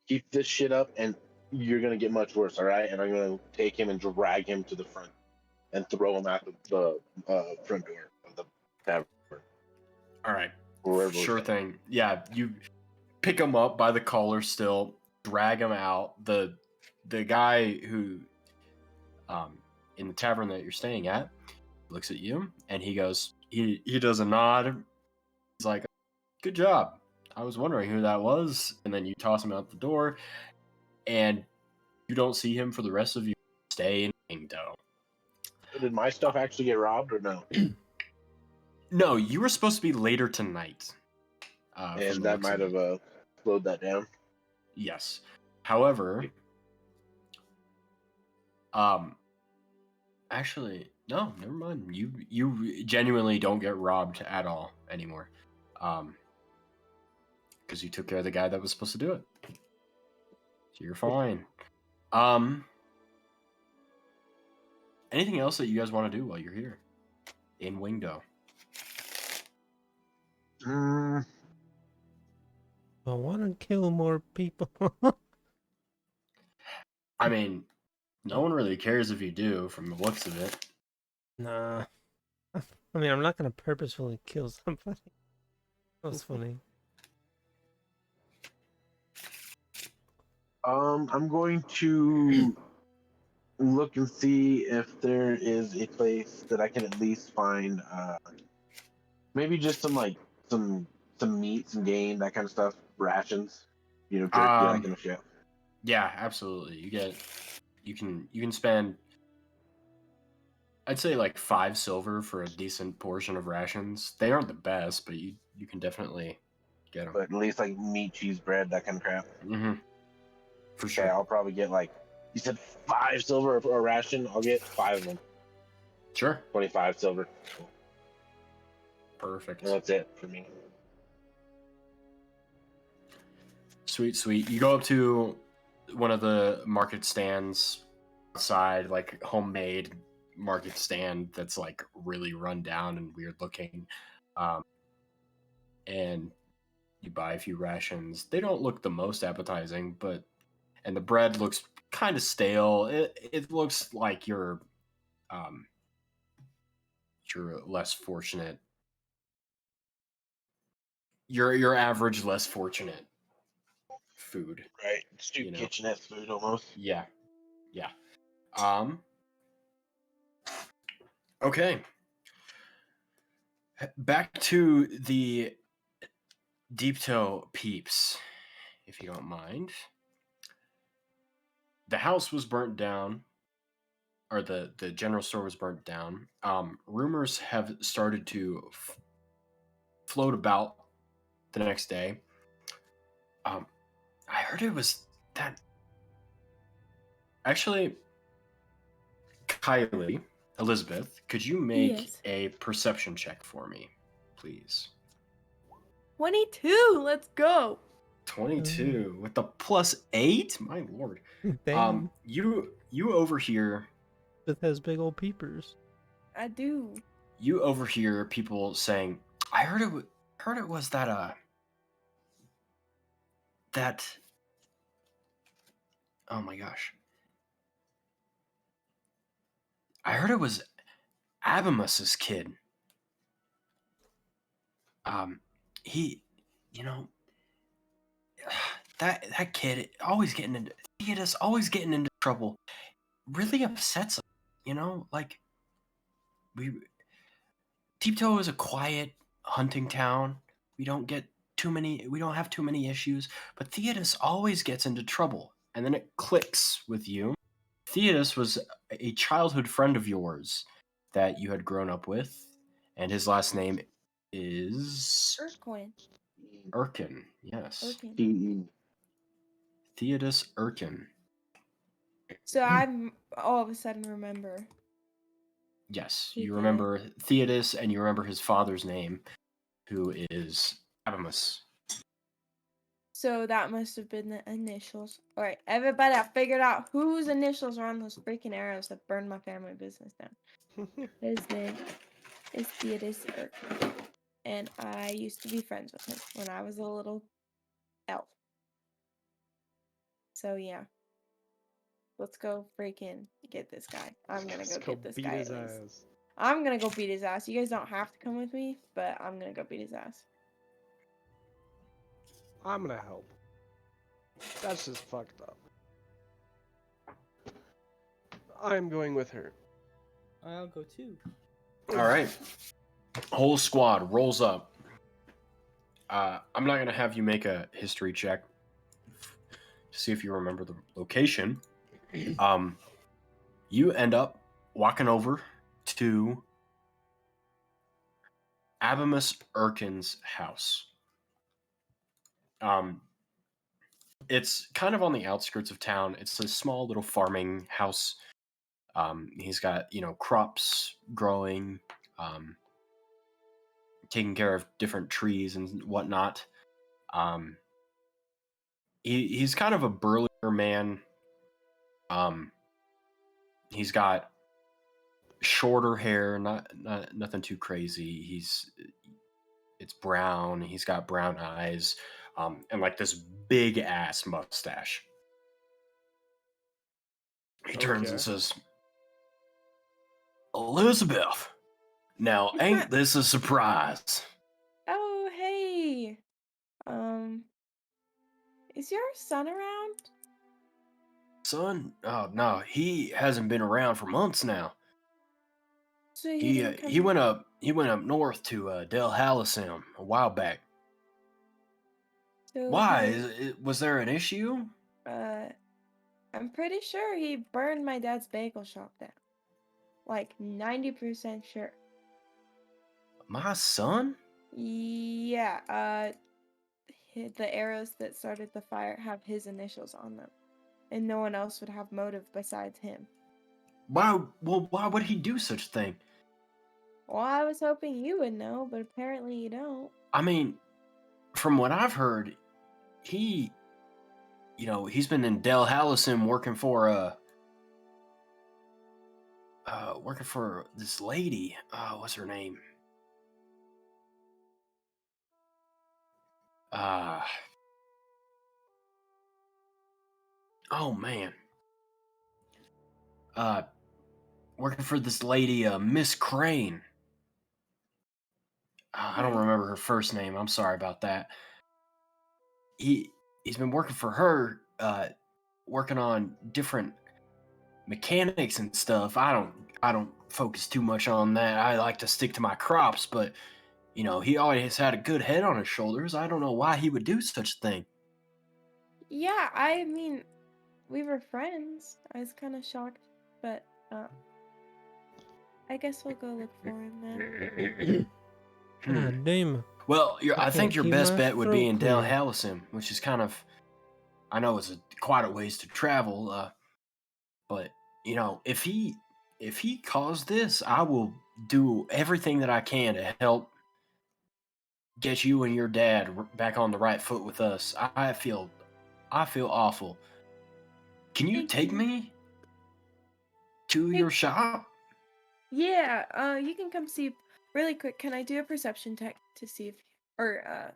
Keep this shit up, and you're gonna get much worse. All right, and I'm gonna take him and drag him to the front and throw him out the front door of the tavern. All right. Wherever Sure we're at. thing. Yeah, you pick him up by the collar still, drag him out. The guy who in the tavern that you're staying at looks at you and he goes, he does a nod. He's like, "Good job. I was wondering who that was." And then you toss him out the door and you don't see him for the rest of your stay in Wingdo. Did my stuff actually get robbed or no? No, you were supposed to be later tonight. From And the that looks of might it. have slowed that down. Yes. However, actually, no, never mind. You genuinely don't get robbed at all anymore. Because you took care of the guy that was supposed to do it. So you're fine. Anything else that you guys want to do while you're here in Wingdo? Mm, I want to kill more people. I mean, no one really cares if you do, from the looks of it. Nah. I mean, I'm not gonna purposefully kill somebody. That was funny. I'm going to look and see if there is a place that I can at least find maybe just some meat, some game, that kind of stuff, rations, jerky, that kind of shit. Yeah, absolutely. You can spend, I'd say, like 5 silver for a decent portion of rations. They aren't the best, but you can definitely get them. But at least like meat, cheese, bread, that kind of crap. Mm-hmm. For Okay, sure. I'll probably get you said 5 silver for a ration. I'll get 5 of them. Sure. 25 silver. Perfect. And that's it for me. Sweet, sweet. You go up to one of the market stands outside, like homemade market stand that's like really run down and weird looking. And you buy a few rations. They don't look the most appetizing, and the bread looks kind of stale. It looks like you're less fortunate. Your average less fortunate food. Right. Stupid kitchenette food almost. Yeah. Okay. Back to the Deep Toe peeps, if you don't mind. The house was burnt down, or the general store was burnt down. Rumors have started to float about the next day. I heard it was that. Actually, Kylie, Elizabeth, could you make Yes. a perception check for me, please? 22. Let's go. 22 with the +8. My lord. Damn. You overhear It has big old peepers. I do. you overhear people saying, "I heard it was that that oh my gosh. I heard it was Abimus's kid. He, you know, that kid always getting into Theodus always getting into trouble. Really upsets him, like Deep Toe is a quiet hunting town. We don't have too many issues, but Theodus always gets into trouble. And then it clicks with you. Theodus was a childhood friend of yours that you had grown up with, and his last name is Urquin. Erkin. Yes. Urquin. Theodus Erkin. So I'm all of a sudden remember. Yes, He you did. remember Theodus, and you remember his father's name, who is Abimus. So that must have been the initials. All right, everybody, I figured out whose initials are on those freaking arrows that burned my family business down. His name is Theodus Urquin, and I used to be friends with him when I was a little elf. So yeah, let's go freaking get this guy. I'm gonna Let's go get this beat guy his at least. ass. I'm gonna go beat his ass. You guys don't have to come with me, but I'm gonna go beat his ass. I'm gonna help. That's just fucked up. I'm going with her. I'll go too. All right. Whole squad rolls up. I'm not going to have you make a history check to see if you remember the location. You end up walking over to Abimus Erkin's house. It's kind of on the outskirts of town. It's a small little farming house. He's got, crops growing, taking care of different trees and whatnot. He's kind of a burlier man. He's got shorter hair, not nothing too crazy. It's brown. He's got brown eyes, and like this big ass mustache. He turns and Okay. says, "Elizabeth, now ain't this a surprise?" Oh, hey. Is your son around? Son? Oh no, he hasn't been around for months now. So he He didn't come. he went up north to Del Hallicum a while back. So Why? Was there an issue? I'm pretty sure he burned my dad's bagel shop down. Like 90% sure. My son? Yeah, the arrows that started the fire have his initials on them. And no one else would have motive besides him. Why would he do such a thing? Well, I was hoping you would know, but apparently you don't. I mean, from what I've heard, he's been in Del Hallicum working for this lady. What's her name? Oh man. Working for this lady, Miss Crane. I don't remember her first name. I'm sorry about that. He's been working for her, working on different mechanics and stuff. I don't focus too much on that. I like to stick to my crops, but you know, he always had a good head on his shoulders. I don't know why he would do such a thing. Yeah, I mean, we were friends. I was kind of shocked, but I guess we'll go look for him then. God damn. Well, I can't think your keep best my bet would be throat in clear. Dalhousie, which is kind of, I know it's quite a ways to travel, but you know, if he caused this, I will do everything that I can to help get you and your dad back on the right foot with us. I feel awful. Can you Thank take you. me to Hey, your shop? yeah, you can come see really quick. Can I do a perception check to see if, or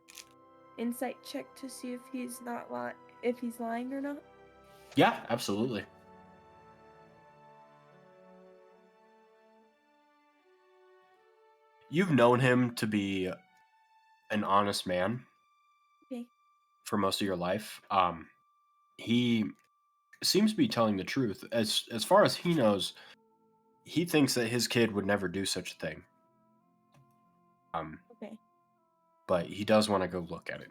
insight check to see if he's not if he's lying or not? Yeah, absolutely. You've known him to be an honest man Okay. for most of your life. He seems to be telling the truth. As far as he knows, he thinks that his kid would never do such a thing. Okay. But he does want to go look at it.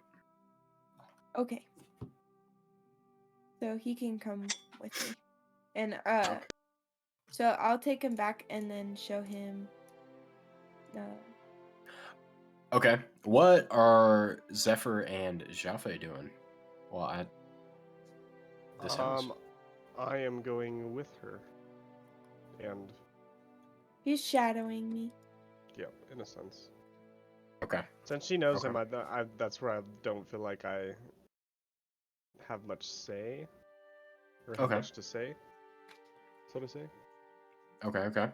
Okay. So he can come with me. And Okay. so I'll take him back and then show him Okay. What are Zephyr and Jowphe doing while at this house? I am going with her. And he's shadowing me. yeah, in a sense. Okay. Since she knows Okay. him, that's where I don't feel like I have much say. Or have Okay. much to say. So to say. Okay.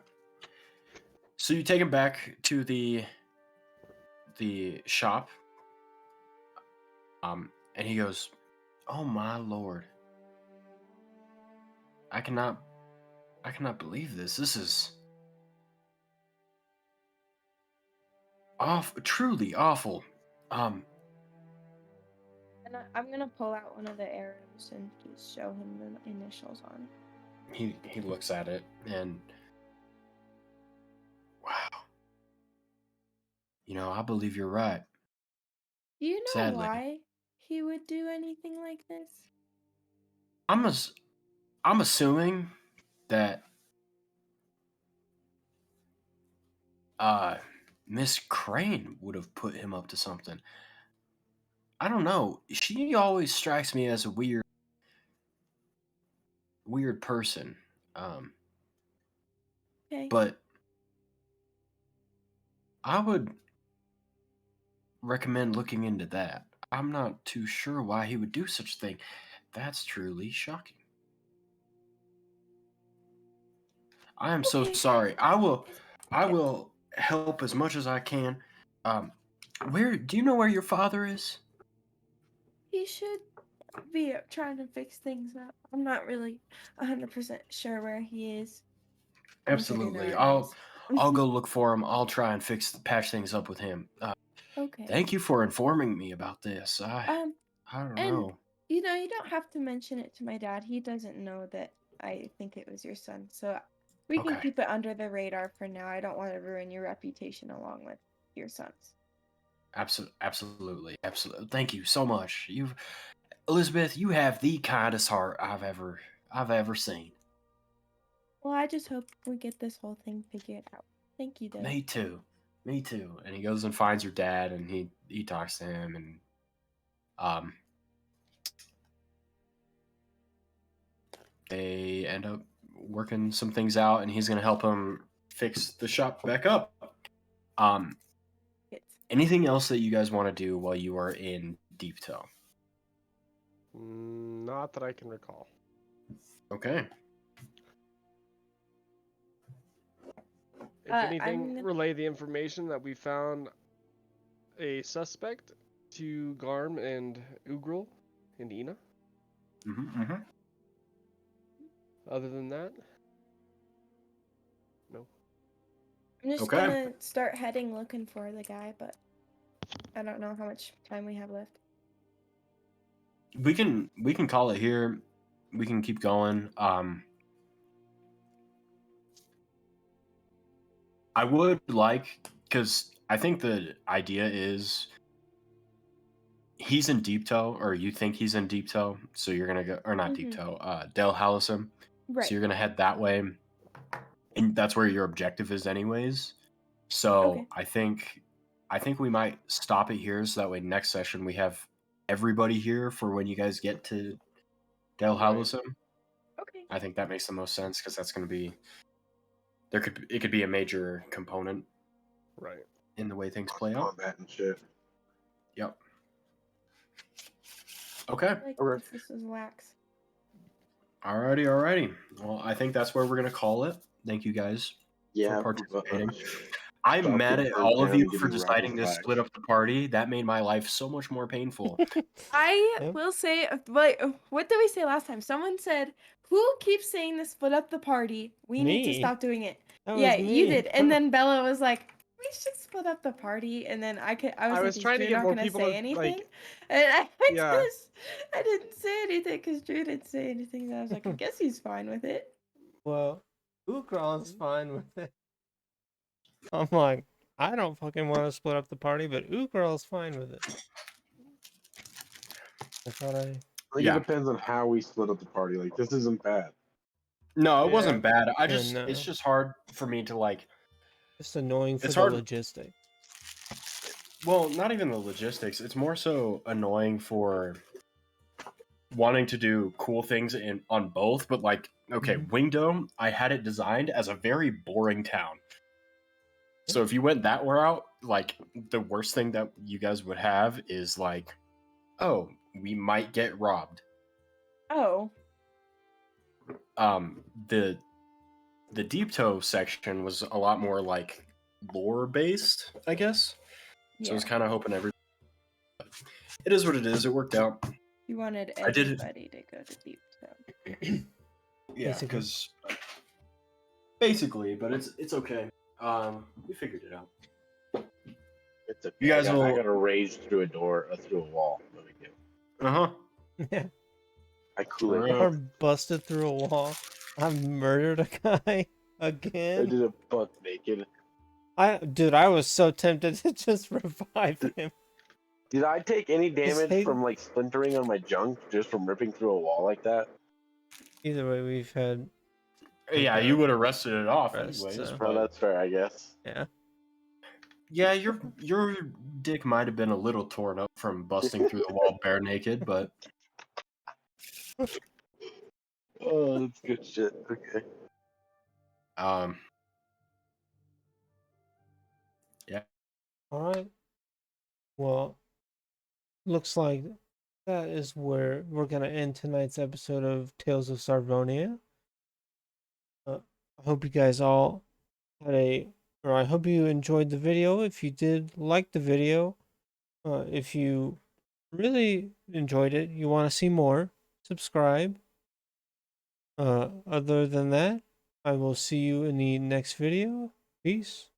So you take him back to the shop. And he goes, "Oh my lord. I cannot believe this. This is truly awful." And I'm gonna pull out one of the arrows and just show him the initials on it. He looks at it and wow. You know, I believe you're right. Do you know Sadly. why he would do anything like this? I'm assuming that Miss Crane would have put him up to something. I don't know. She always strikes me as a weird person. Okay. But I would recommend looking into that. I'm not too sure why he would do such a thing. That's truly shocking. I am so Okay. sorry. I will Yeah. help as much as I can. Where do you know where your father is? He should be trying to fix things up. I'm not really 100% sure where he is. I wish I didn't know Absolutely. where he is. I'll go look for him. I'll try and patch things up with him. Okay. Thank you for informing me about this. I don't And know. you don't have to mention it to my dad. He doesn't know that I think it was your son. So we can Okay. keep it under the radar for now. I don't want to ruin your reputation along with your son's. Absolutely. Thank you so much. Elizabeth, you have the kindest heart I've ever seen. Well, I just hope we get this whole thing figured out. Thank you, though. Me too. And he goes and finds your dad, and he talks to him, and they end up working some things out, and he's gonna help him fix the shop back up. Anything else that you guys want to do while you are in Deep Toe? Not that I can recall. Okay. If anything, relay the information that we found a suspect to Garm and Ugrul and Ina. Mm-hmm. Other than that, no. I'm just gonna start heading looking for the guy, but I don't know how much time we have left. We can call it here. We can keep going. I would like, because I think the idea is he's in Deep Toe, or you think he's in Deep Toe, so you're gonna go, or not Deep Mhm. Toe, Del Hallisum. Right. So you're gonna head that way, and that's where your objective is, anyways. So Okay. I think we might stop it here, so that way next session we have everybody here for when you guys get to Del Right. Hallisum. Okay. I think that makes the most sense because that's gonna be it could be a major component Right. in the way things play out. Combat and shit. Yep. Okay. Like Okay. this was lax. Alrighty. Well, I think that's where we're gonna call it. Thank you guys Yeah. for participating. I'll I'm mad get at burnt all of down you and give for you Robert's deciding to flag. split up the party. That made my life so much more painful. I Yep. will say, wait, what did we say last time? Someone said, "Who keeps saying to split up the party? We need to Me. stop doing it." That Yeah, was you me. did. And then Bella was like, "We should split up the party." And then I was I like, was "Is trying to Drew get not more gonna people say to, anything?" like, And yeah. I didn't say anything because Drew didn't say anything. So I was like, I guess he's fine with it. Well, Ukral's fine with it. I'm like, I don't fucking want to split up the party, but Ukral's fine with it. I thought I think Yeah. it depends on how we split up the party. Like, this isn't bad. No, it Yeah. wasn't bad. no. It's just hard for me to like. Just annoying for It's the hard- logistics. Well, not even the logistics. It's more so annoying for wanting to do cool things on both. But like, okay, Mhm. Wingdome, I had it designed as a very boring town. So if you went that route, like the worst thing that you guys would have is like, oh, we might get robbed. Oh, The Deep Toe section was a lot more like lore based, I guess. So I was yeah. kind of hoping it is what it is. It worked out. You wanted I did it. everybody to go to Deep Toe. Yeah, Basically. because basically, but it's okay. We figured it out. It's okay. You guys I will. got to rage through a door, through a wall. No big deal. Uh huh. Yeah. I cool it Or down. busted through a wall. I murdered a guy I again. did it buck naked. Dude, I was so tempted to just revive him. Did I take any Is damage Hayden- from like splintering on my junk just from ripping through a wall like that? Either way, we've had. Yeah, you would have rested it off Rest, anyways. so- Well, But that's fair, I guess. Yeah. yeah, your dick might have been a little torn up from busting through the wall bare naked, but Oh, that's good shit. Okay. yeah. All right. Well, looks like that is where we're gonna end tonight's episode of Tales of Sarvonia. I hope you guys all I hope you enjoyed the video. If you did like the video, if you really enjoyed it, you want to see more, subscribe. Other than that, I will see you in the next video. Peace.